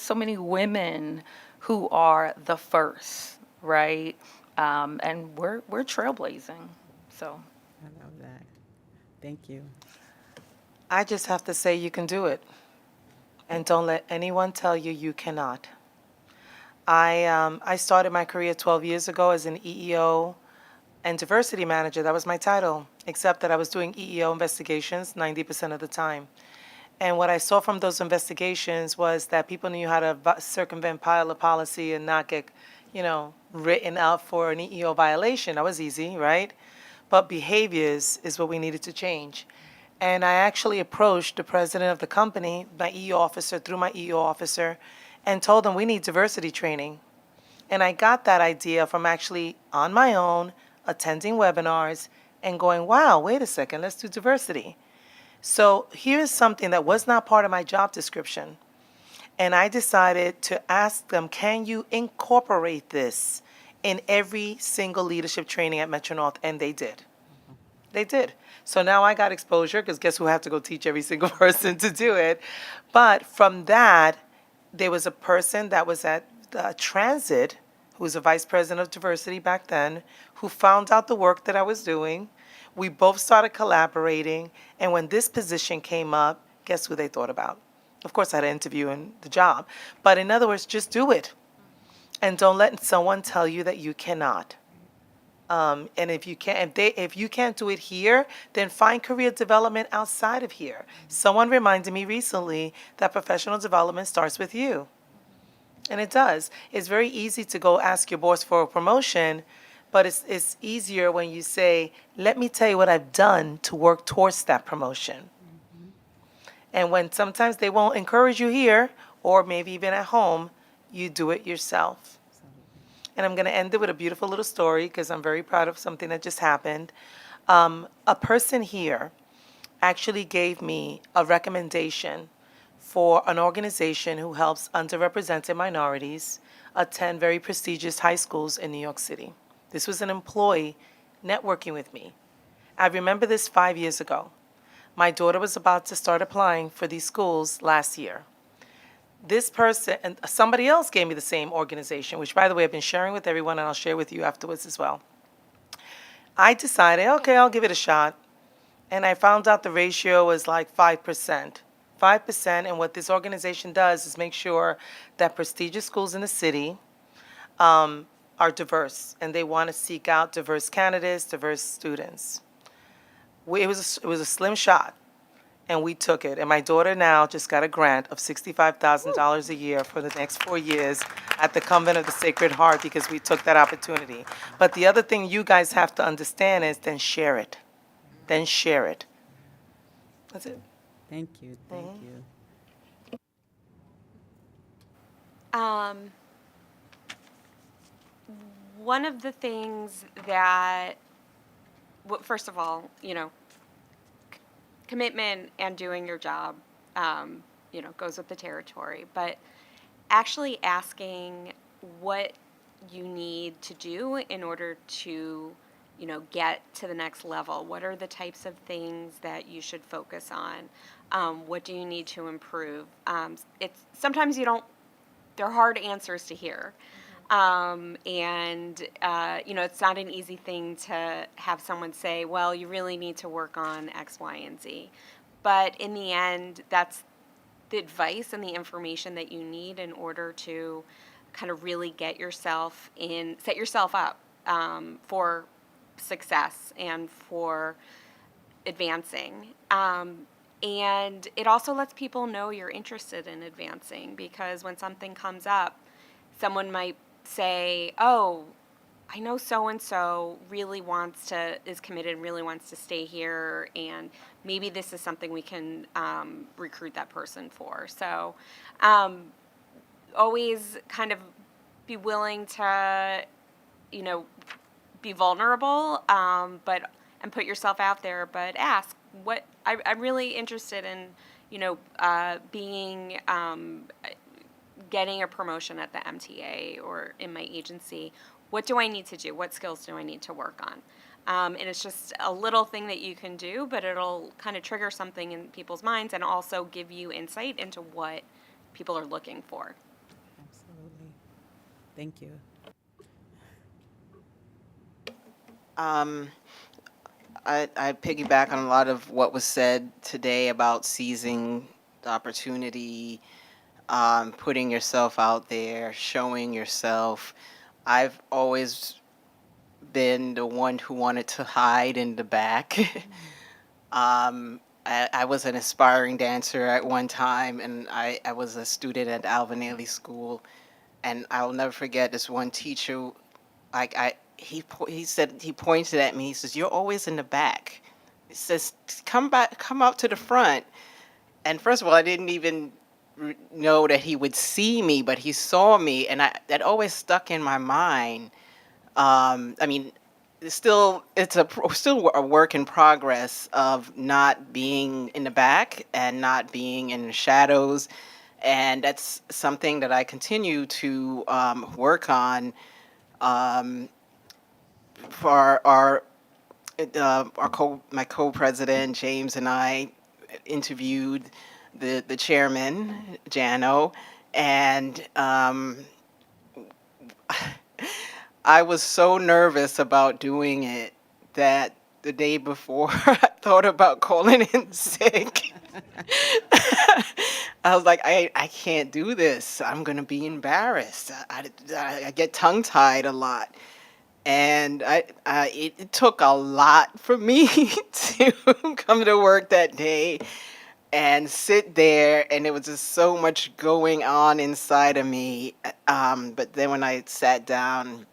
so many women who are the first, right? And we're trailblazing. So I love that. Thank you. I just have to say you can do it. And don't let anyone tell you you cannot. I started my career 12 years ago as an EEO and diversity manager. That was my title, except that I was doing EEO investigations 90% of the time. And what I saw from those investigations was that people knew how to circumvent pilot policy and not get, written out for an EEO violation. That was easy, right? But behaviors is what we needed to change. And I actually approached the president of the company, my EEO officer, through my EEO officer, and told them we need diversity training. And I got that idea from actually on my own, attending webinars and going, wow, wait a second, let's do diversity. So here's something that was not part of my job description. And I decided to ask them, can you incorporate this in every single leadership training at Metro North? And they did. They did. So now I got exposure, because guess who had to go teach every single person to do it? But from that, there was a person that was at Transit, who was a vice president of diversity back then, who found out the work that I was doing. We both started collaborating, and when this position came up, guess who they thought about? Of course, I had an interview and the job. But in other words, just do it. And don't let someone tell you that you cannot. And if you can't do it here, then find career development outside of here. Someone reminded me recently that professional development starts with you. And it does. It's very easy to go ask your boss for a promotion, but it's easier when you say, let me tell you what I've done to work towards that promotion. And when sometimes they won't encourage you here, or maybe even at home, you do it yourself. And I'm going to end it with a beautiful little story, because I'm very proud of something that just happened. A person here actually gave me a recommendation for an organization who helps underrepresented minorities attend very prestigious high schools in New York City. This was an employee networking with me. I remember this 5 years ago. My daughter was about to start applying for these schools last year. This person, and somebody else gave me the same organization, which, by the way, I've been sharing with everyone, and I'll share with you afterwards as well. I decided, okay, I'll give it a shot. And I found out the ratio was like 5%. 5%, and what this organization does is make sure that prestigious schools in the city are diverse, and they want to seek out diverse candidates, diverse students. It was a slim shot. and we took it. And my daughter now just got a grant of $65,000 a year for the next 4 years at the Convent of the Sacred Heart because we took that opportunity. But the other thing you guys have to understand is then share it. Then share it. That's it. Thank you, thank you. One of the things that, well, first of all, commitment and doing your job, goes with the territory. But actually asking what you need to do in order to, get to the next level. What are the types of things that you should focus on? What do you need to improve? It's sometimes they're hard answers to hear. It's not an easy thing to have someone say, well, you really need to work on X, Y, and Z. But in the end, that's the advice and the information that you need in order to kind of really set yourself up for success and for advancing. And it also lets people know you're interested in advancing, because when something comes up, someone might say, oh, I know so-and-so is committed and really wants to stay here, and maybe this is something we can recruit that person for. So always kind of be willing to, be vulnerable, and put yourself out there, but ask, I'm really interested in, getting a promotion at the MTA or in my agency. What do I need to do? What skills do I need to work on? And it's just a little thing that you can do, but it'll kind of trigger something in people's minds and also give you insight into what people are looking for. Absolutely. Thank you. I piggyback on a lot of what was said today about seizing the opportunity, putting yourself out there, showing yourself. I've always been the one who wanted to hide in the back. I was an aspiring dancer at one time, and I was a student at Alvin Ailey School, and I'll never forget this one teacher. He said, he pointed at me. He says, "You're always in the back." He says, "Come back, come out to the front." And first of all, I didn't even know that he would see me, but he saw me, and that always stuck in my mind. It's still a work in progress of not being in the back and not being in the shadows, and that's something that I continue to work on. For my co-president James and I interviewed the chairman Jano, and I was so nervous about doing it that the day before I thought about calling in sick. I was like, I can't do this. I'm gonna be embarrassed. I get tongue tied a lot. And it took a lot for me to come to work that day and sit there, and there was just so much going on inside of me. But then when I sat down,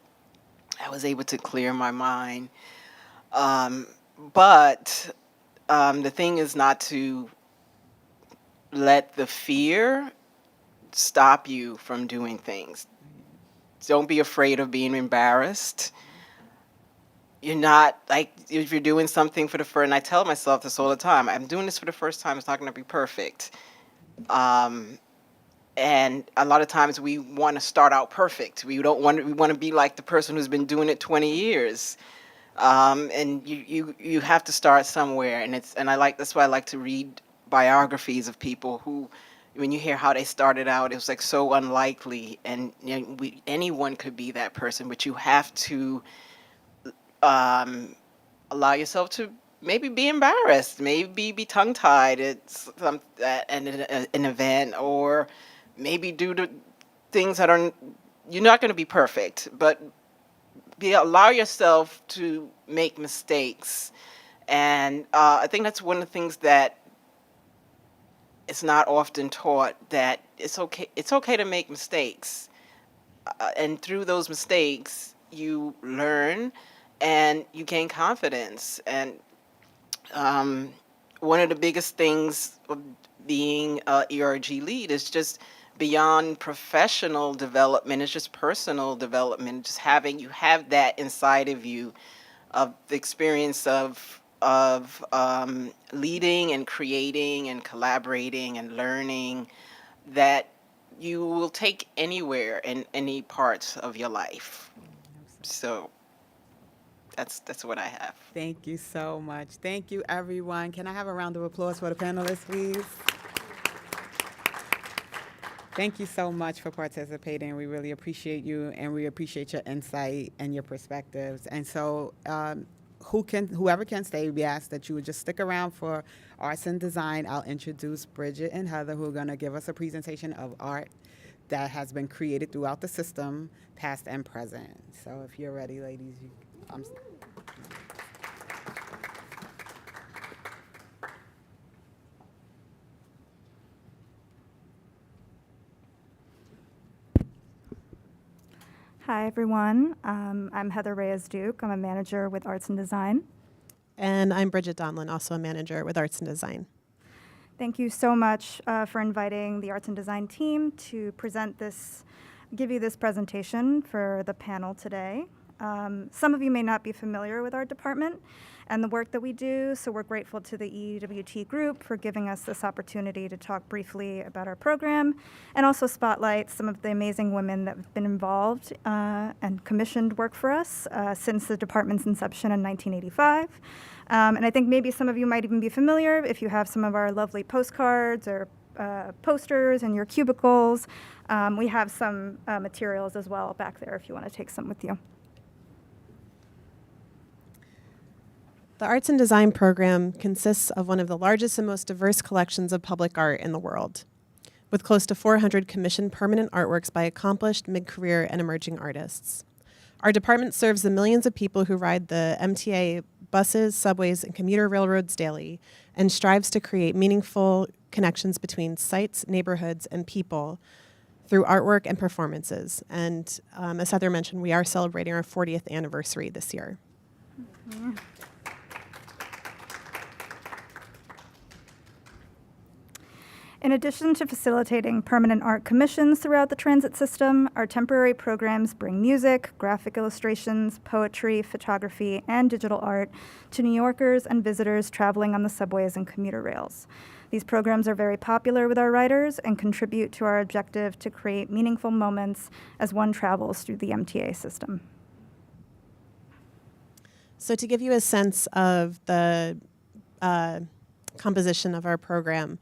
I was able to clear my mind. But the thing is not to let the fear stop you from doing things. Don't be afraid of being embarrassed. You're not, like, if you're doing something for the first, and I tell myself this all the time, I'm doing this for the first time, it's not going to be perfect. And a lot of times we want to start out perfect. We want to be like the person who's been doing it 20 years. And you have to start somewhere, and that's why I like to read biographies of people who, when you hear how they started out, it was like so unlikely, and anyone could be that person, but you have to allow yourself to maybe be embarrassed, maybe be tongue-tied at an event, or maybe do the things that you're not going to be perfect, but allow yourself to make mistakes. And I think that's one of the things that it's not often taught that it's okay to make mistakes. And through those mistakes, you learn and you gain confidence. And one of the biggest things of being a ERG lead is just beyond professional development, it's just personal development, just having you have that inside of you of the experience of leading and creating and collaborating and learning that you will take anywhere in any parts of your life. So that's what I have. Thank you so much. Thank you, everyone. Can I have a round of applause for the panelists, please? Thank you so much for participating. We really appreciate you, and we appreciate your insight and your perspectives. And so, whoever can stay, we ask that you would just stick around for arts and design. I'll introduce Bridget and Heather, who are going to give us a presentation of art that has been created throughout the system, past and present. So, if you're ready, ladies, Hi, everyone. I'm Heather Reyes-Duke. I'm a manager with Arts and Design. And I'm Bridget Donlin, also a manager with Arts and Design. Thank you so much for inviting the Arts and Design team to give you this presentation for the panel today. Some of you may not be familiar with our department and the work that we do, so we're grateful to the EWT group for giving us this opportunity to talk briefly about our program and also spotlight some of the amazing women that have been involved and commissioned work for us since the department's inception in 1985. And I think maybe some of you might even be familiar if you have some of our lovely postcards or posters in your cubicles. We have some materials as well back there if you want to take some with you. The Arts and Design program consists of one of the largest and most diverse collections of public art in the world, with close to 400 commissioned permanent artworks by accomplished mid-career and emerging artists. Our department serves the millions of people who ride the MTA buses, subways, and commuter railroads daily, and strives to create meaningful connections between sites, neighborhoods, and people through artwork and performances. And as Heather mentioned, we are celebrating our 40th anniversary this year. Mm-hmm. In addition to facilitating permanent art commissions throughout the transit system, our temporary programs bring music, graphic illustrations, poetry, photography, and digital art to New Yorkers and visitors traveling on the subways and commuter rails. These programs are very popular with our writers and contribute to our objective to create meaningful moments as one travels through the MTA system. So to give you a sense of the composition of our program,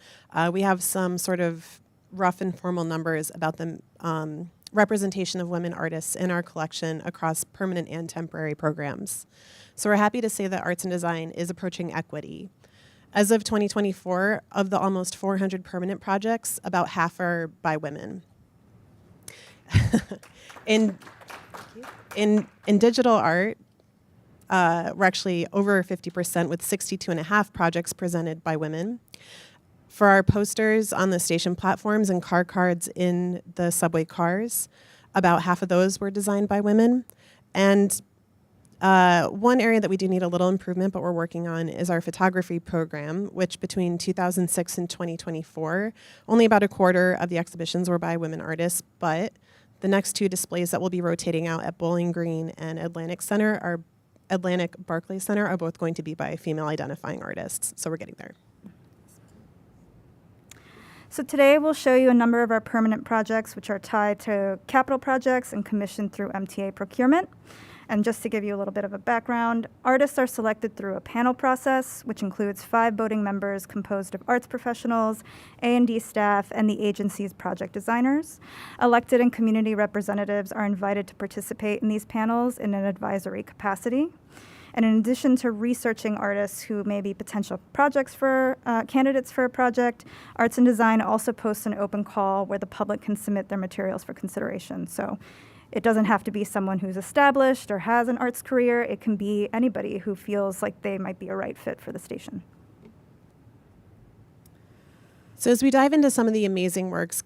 we have some sort of rough informal numbers about the representation of women artists in our collection across permanent and temporary programs. So we're happy to say that Arts and Design is approaching equity. As of 2024, of the almost 400 permanent projects, about half are by women. in digital art, we're actually over 50% with 62.5 projects presented by women. For our posters on the station platforms and car cards in the subway cars, about half of those were designed by women. And one area that we do need a little improvement, but we're working on, is our photography program, which between 2006 and 2024, only about a quarter of the exhibitions were by women artists, but the next two displays that will be rotating out at Bowling Green and Atlantic Barclays Center are both going to be by female identifying artists. So we're getting there. So today we'll show you a number of our permanent projects which are tied to capital projects and commissioned through MTA procurement. And just to give you a little bit of a background, artists are selected through a panel process, which includes 5 voting members composed of arts professionals, A&D staff, and the agency's project designers. Elected and community representatives are invited to participate in these panels in an advisory capacity. And in addition to researching artists who may be potential projects for candidates for a project, Arts and Design also posts an open call where the public can submit their materials for consideration. So it doesn't have to be someone who's established or has an arts career. It can be anybody who feels like they might be a right fit for the station. So as we dive into some of the amazing works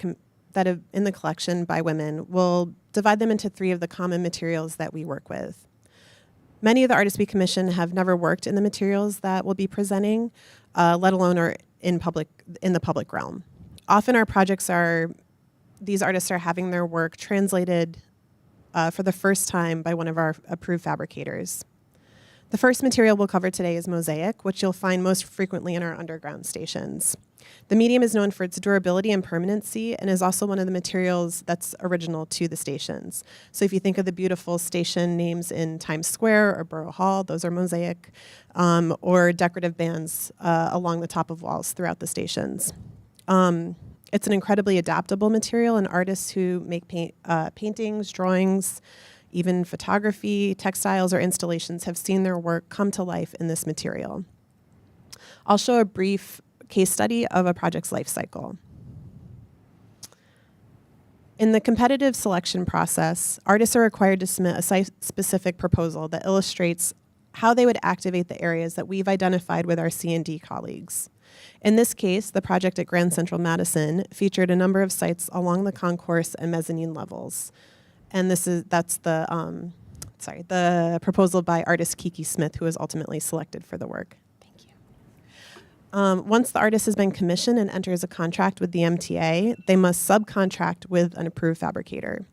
that are in the collection by women, we'll divide them into 3 of the common materials that we work with. Many of the artists we commission have never worked in the materials that we'll be presenting, let alone are in the public realm. Often our projects these artists are having their work translated for the first time by one of our approved fabricators. The first material we'll cover today is mosaic, which you'll find most frequently in our underground stations. The medium is known for its durability and permanency and is also one of the materials that's original to the stations. So if you think of the beautiful station names in Times Square or Borough Hall, those are mosaic, or decorative bands along the top of walls throughout the stations. It's an incredibly adaptable material, and artists who make paintings, drawings, even photography, textiles, or installations have seen their work come to life in this material. I'll show a brief case study of a project's life cycle. In the competitive selection process, artists are required to submit a site-specific proposal that illustrates how they would activate the areas that we've identified with our C&D colleagues. In this case, the project at Grand Central Madison featured a number of sites along the concourse and mezzanine levels. And that's the proposal by artist Kiki Smith, who was ultimately selected for the work. Thank you. Once the artist has been commissioned and enters a contract with the MTA, they must subcontract with an approved fabricator.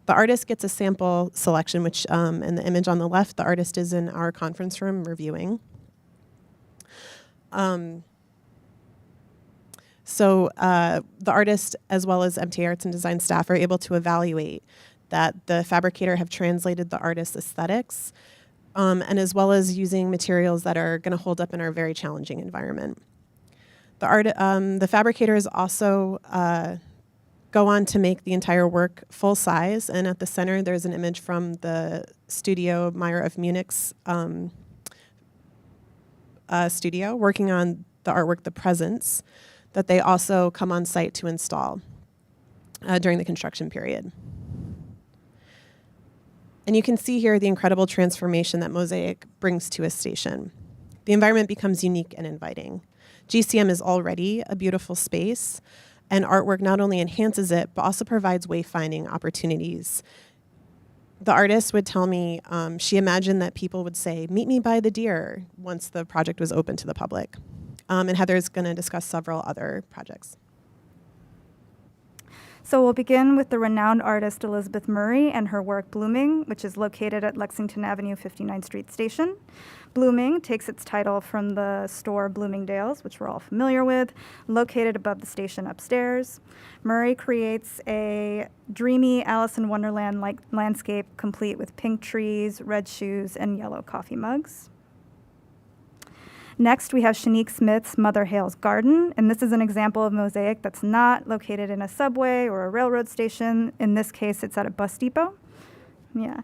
The artist gets a sample selection, which in the image on the left, the artist is in our conference room reviewing. So the artist, as well as MTA Arts and Design staff, are able to evaluate that the fabricator have translated the artist's aesthetics, and as well as using materials that are going to hold up in our very challenging environment. The fabricators also go on to make the entire work full size, and at the center there's an image from the studio Meyer of Munich's studio working on the artwork The Presence that they also come on site to install during the construction period. And you can see here the incredible transformation that mosaic brings to a station. The environment becomes unique and inviting. GCM is already a beautiful space, and artwork not only enhances it, but also provides wayfinding opportunities. The artist would tell me she imagined that people would say, "Meet me by the deer," once the project was open to the public. And Heather's going to discuss several other projects. So we'll begin with the renowned artist Elizabeth Murray and her work Blooming, which is located at Lexington Avenue, 59th Street Station. Blooming takes its title from the store Bloomingdale's, which we're all familiar with, located above the station upstairs. Murray creates a dreamy Alice in Wonderland-like landscape complete with pink trees, red shoes, and yellow coffee mugs. Next, we have Shanique Smith's Mother Hale's Garden, and this is an example of mosaic that's not located in a subway or a railroad station. In this case, it's at a bus depot. Yeah.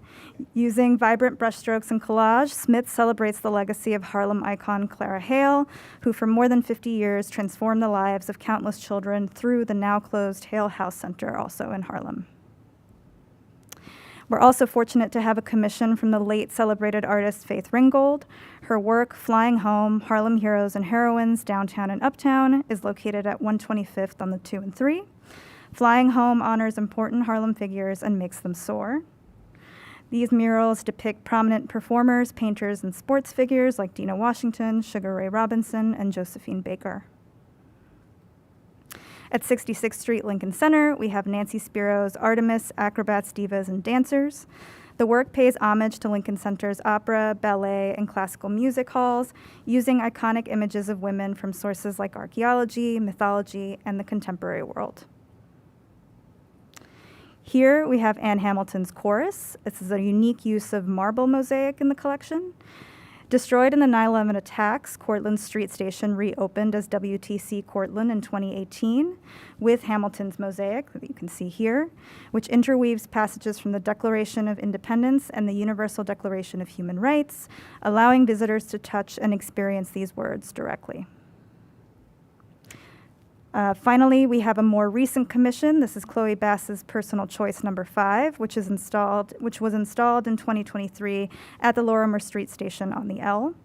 Using vibrant brushstrokes and collage, Smith celebrates the legacy of Harlem icon Clara Hale, who for more than 50 years transformed the lives of countless children through the now-closed Hale House Center, also in Harlem. We're also fortunate to have a commission from the late celebrated artist Faith Ringgold. Her work, Flying Home, Harlem Heroes and Heroines, Downtown and Uptown, is located at 125th on the 2 and 3. Flying Home honors important Harlem figures and makes them soar. These murals depict prominent performers, painters, and sports figures like Dina Washington, Sugar Ray Robinson, and Josephine Baker. At 66th Street, Lincoln Center, we have Nancy Spiro's Artemis, Acrobats, Divas, and Dancers. The work pays homage to Lincoln Center's opera, ballet, and classical music halls, using iconic images of women from sources like archaeology, mythology, and the contemporary world. Here we have Anne Hamilton's Chorus. This is a unique use of marble mosaic in the collection. Destroyed in the 9/11 attacks, Cortlandt Street Station reopened as WTC Cortlandt in 2018 with Hamilton's mosaic that you can see here, which interweaves passages from the Declaration of Independence and the Universal Declaration of Human Rights, allowing visitors to touch and experience these words directly. Finally, we have a more recent commission. This is Chloe Bass's Personal Choice number 5, which was installed in 2023 at the Lorimer Street Station on the L.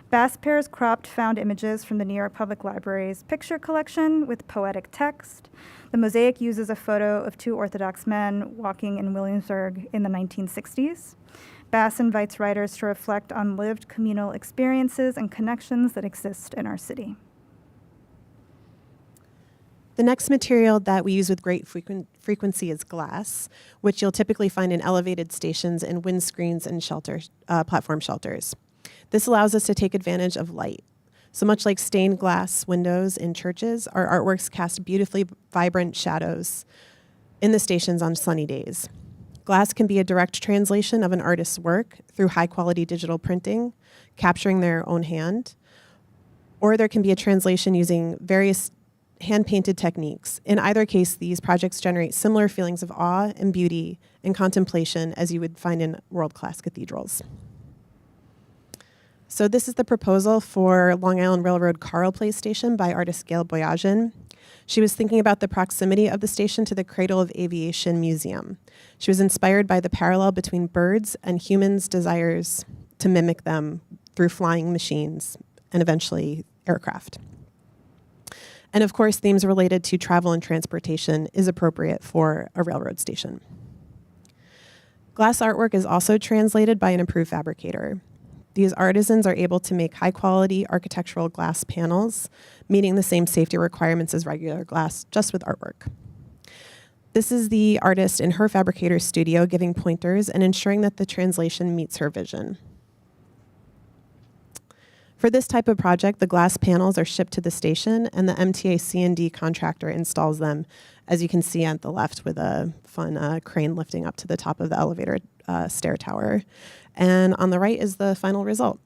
Bass pairs cropped found images from the New York Public Library's picture collection with poetic text. The mosaic uses a photo of two Orthodox men walking in Williamsburg in the 1960s. Bass invites writers to reflect on lived communal experiences and connections that exist in our city. The next material that we use with great frequency is glass, which you'll typically find in elevated stations and windscreens and platform shelters. This allows us to take advantage of light. So much like stained glass windows in churches, our artworks cast beautifully vibrant shadows in the stations on sunny days. Glass can be a direct translation of an artist's work through high-quality digital printing, capturing their own hand, or there can be a translation using various hand-painted techniques. In either case, these projects generate similar feelings of awe and beauty and contemplation as you would find in world-class cathedrals. So this is the proposal for Long Island Railroad Carl Place Station by artist Gail Boyajian. She was thinking about the proximity of the station to the Cradle of Aviation Museum. She was inspired by the parallel between birds and humans' desires to mimic them through flying machines and eventually aircraft. And of course, themes related to travel and transportation is appropriate for a railroad station. Glass artwork is also translated by an approved fabricator. These artisans are able to make high-quality architectural glass panels, meeting the same safety requirements as regular glass, just with artwork. This is the artist in her fabricator's studio giving pointers and ensuring that the translation meets her vision. For this type of project, the glass panels are shipped to the station and the MTA C&D contractor installs them, as you can see on the left with a fun crane lifting up to the top of the elevator stair tower. And on the right is the final result.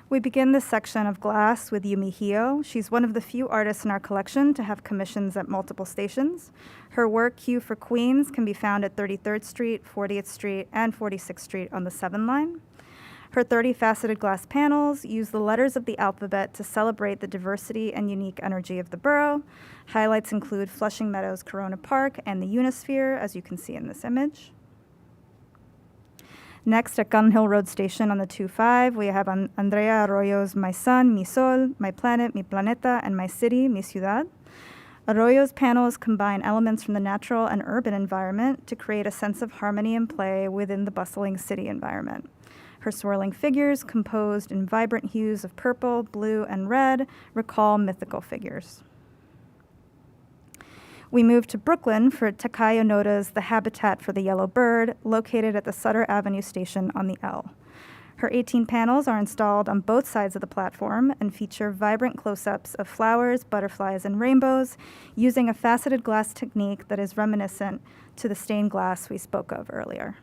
We begin this section of glass with Yumi Hio. She's one of the few artists in our collection to have commissions at multiple stations. Her work, Q for Queens, can be found at 33rd Street, 40th Street, and 46th Street on the 7 line. Her 30-faceted glass panels use the letters of the alphabet to celebrate the diversity and unique energy of the borough. Highlights include Flushing Meadows Corona Park and the Unisphere, as you can see in this image. Next, at Gun Hill Road Station on the 2-5, we have Andrea Arroyo's My Sun, Mi Sol, My Planet, Mi Planeta, and My City, Mi Ciudad. Arroyo's panels combine elements from the natural and urban environment to create a sense of harmony and play within the bustling city environment. Her swirling figures, composed in vibrant hues of purple, blue, and red, recall mythical figures. We move to Brooklyn for Takayo Noda's The Habitat for the Yellow Bird, located at the Sutter Avenue station on the L. Her 18 panels are installed on both sides of the platform and feature vibrant close-ups of flowers, butterflies, and rainbows, using a faceted glass technique that is reminiscent to the stained glass we spoke of earlier.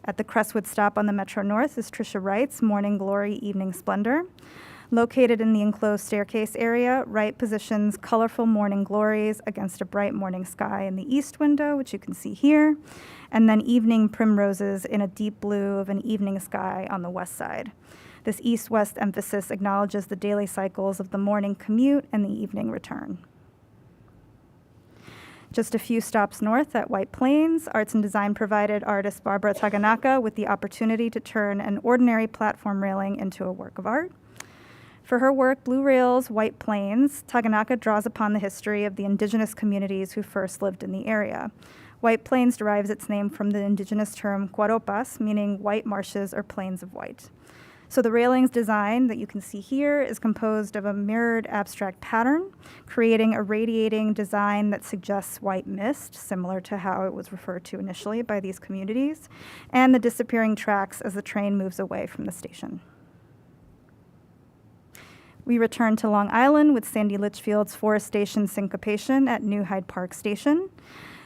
At the Crestwood stop on the Metro North is Trisha Wright's Morning Glory, Evening Splendor. Located in the enclosed staircase area, Wright positions colorful morning glories against a bright morning sky in the east window, which you can see here, and then evening primroses in a deep blue of an evening sky on the west side. This east-west emphasis acknowledges the daily cycles of the morning commute and the evening return. Just a few stops north at White Plains, Arts and Design provided artist Barbara Taganaka with the opportunity to turn an ordinary platform railing into a work of art. For her work, Blue Rails, White Plains, Taganaka draws upon the history of the indigenous communities who first lived in the area. White Plains derives its name from the indigenous term Guaropas, meaning white marshes or plains of white. So the railings design that you can see here is composed of a mirrored abstract pattern, creating a radiating design that suggests white mist, similar to how it was referred to initially by these communities, and the disappearing tracks as the train moves away from the station. We return to Long Island with Sandy Litchfield's Forestation Syncopation at New Hyde Park Station.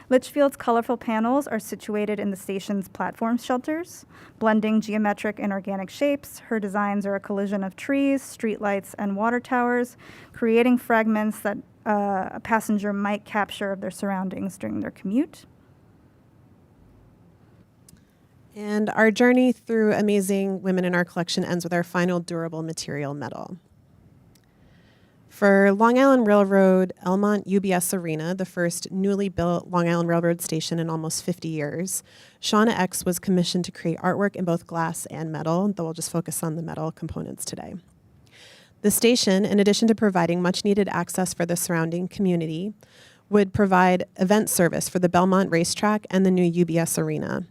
Litchfield's colorful panels are situated in the station's platform shelters. Blending geometric and organic shapes, her designs are a collision of trees, streetlights, and water towers, creating fragments that a passenger might capture of their surroundings during their commute. And our journey through amazing women in our collection ends with our final durable material medal. For Long Island Railroad Elmont UBS Arena, the first newly built Long Island Railroad station in almost 50 years, Shauna X was commissioned to create artwork in both glass and metal, though we'll just focus on the metal components today. The station, in addition to providing much needed access for the surrounding community, would provide event service for the Belmont Racetrack and the new UBS Arena.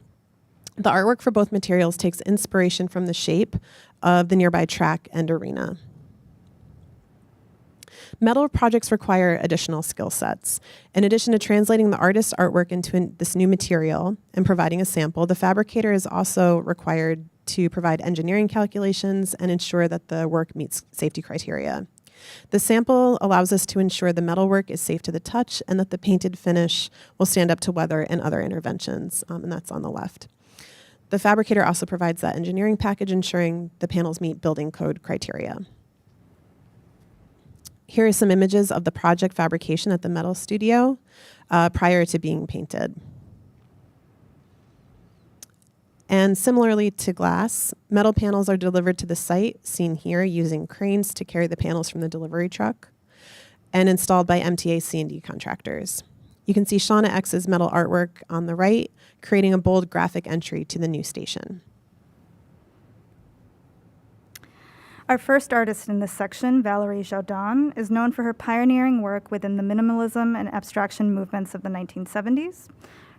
The artwork for both materials takes inspiration from the shape of the nearby track and arena. Metal projects require additional skill sets. In addition to translating the artist's artwork into this new material and providing a sample, the fabricator is also required to provide engineering calculations and ensure that the work meets safety criteria. The sample allows us to ensure the metalwork is safe to the touch and that the painted finish will stand up to weather and other interventions, and that's on the left. The fabricator also provides that engineering package ensuring the panels meet building code criteria. Here are some images of the project fabrication at the metal studio prior to being painted. And similarly to glass, metal panels are delivered to the site, seen here, using cranes to carry the panels from the delivery truck, and installed by MTA C&D contractors. You can see Shauna X's metal artwork on the right, creating a bold graphic entry to the new station. Our first artist in this section, Valerie Jaudon, is known for her pioneering work within the minimalism and abstraction movements of the 1970s.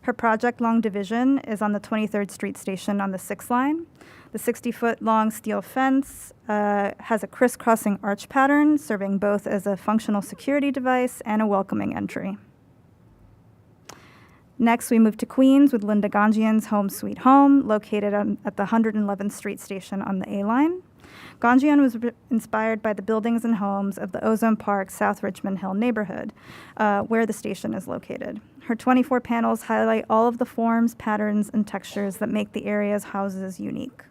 Her project, Long Division, is on the 23rd Street station on the 6th line. The 60-foot-long steel fence has a crisscrossing arch pattern, serving both as a functional security device and a welcoming entry. Next, we move to Queens with Linda Ganjian's Home Sweet Home, located at the 111th Street station on the A line. Ganjian was inspired by the buildings and homes of the Ozone Park, South Richmond Hill neighborhood, where the station is located. Her 24 panels highlight all of the forms, patterns, and textures that make the area's houses unique.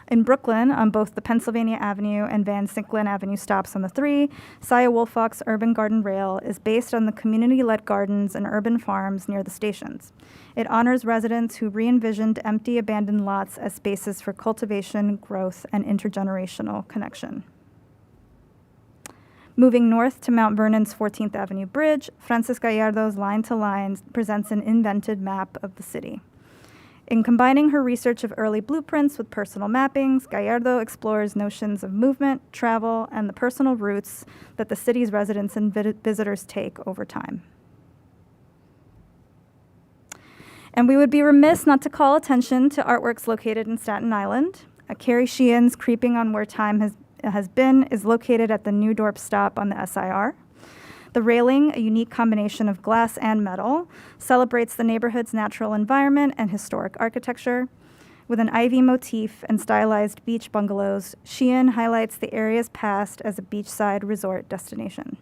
In Brooklyn, on both the Pennsylvania Avenue and Van Sinklin Avenue stops on the 3, Saya Wolfock's Urban Garden Rail is based on the community-led gardens and urban farms near the stations. It honors residents who re-envisioned empty, abandoned lots as spaces for cultivation, growth, and intergenerational connection. Moving north to Mount Vernon's 14th Avenue Bridge, Frances Gallardo's Line to Line presents an invented map of the city. In combining her research of early blueprints with personal mappings, Gallardo explores notions of movement, travel, and the personal routes that the city's residents and visitors take over time. And we would be remiss not to call attention to artworks located in Staten Island. Carrie Sheehan's Creeping on Where Time has Been is located at the New Dorp stop on the SIR. The railing, a unique combination of glass and metal, celebrates the neighborhood's natural environment and historic architecture. With an ivy motif and stylized beach bungalows, Sheehan highlights the area's past as a beachside resort destination.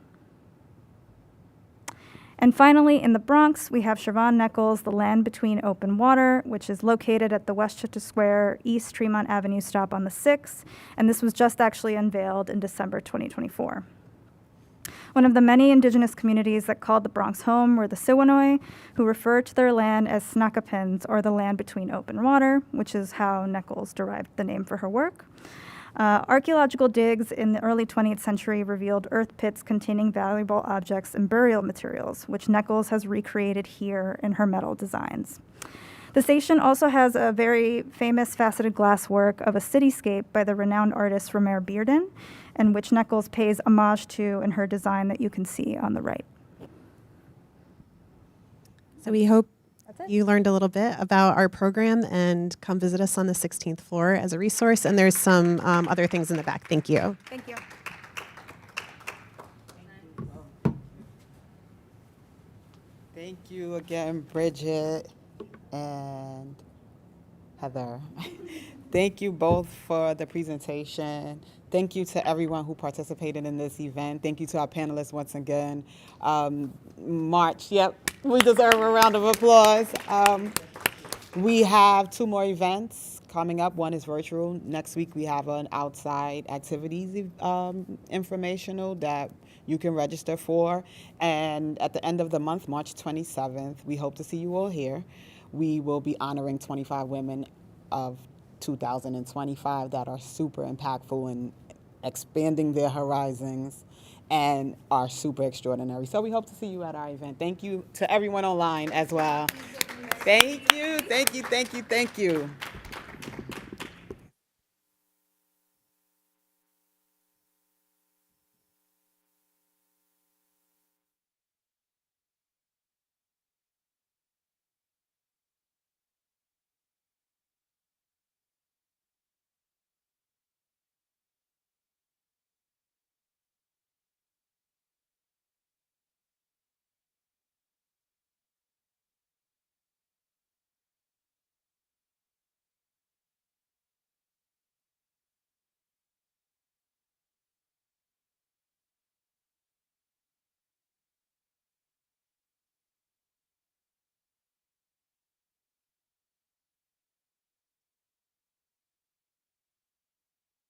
And finally, in the Bronx, we have Siobhan Nichols' The Land Between Open Water, which is located at the Westchester Square East Tremont Avenue stop on the 6th, and this was just actually unveiled in December 2024. One of the many indigenous communities that called the Bronx home were the Siwanoy, who referred to their land as Snakapins, or the land between open water, which is how Nichols derived the name for her work. Archaeological digs in the early 20th century revealed earth pits containing valuable objects and burial materials, which Nichols has recreated here in her metal designs. The station also has a very famous faceted glass work of a cityscape by the renowned artist Romer Bearden, and which Nichols pays homage to in her design that you can see on the right. So we hope you learned a little bit about our program and come visit us on the 16th floor as a resource. And there's some other things in the back. Thank you. Thank you. Thank you again, Bridget and Heather. Thank you both for the presentation. Thank you to everyone who participated in this event. Thank you to our panelists once again. March, yep, we deserve a round of applause. We have 2 more events coming up. One is virtual. Next week we have an outside activities informational that you can register for. And at the end of the month, March 27th, we hope to see you all here. We will be honoring 25 women of 2025 that are super impactful and expanding their horizons, and are super extraordinary. So we hope to see you at our event. Thank you to everyone online as well. Thank you, thank you, thank you, thank you.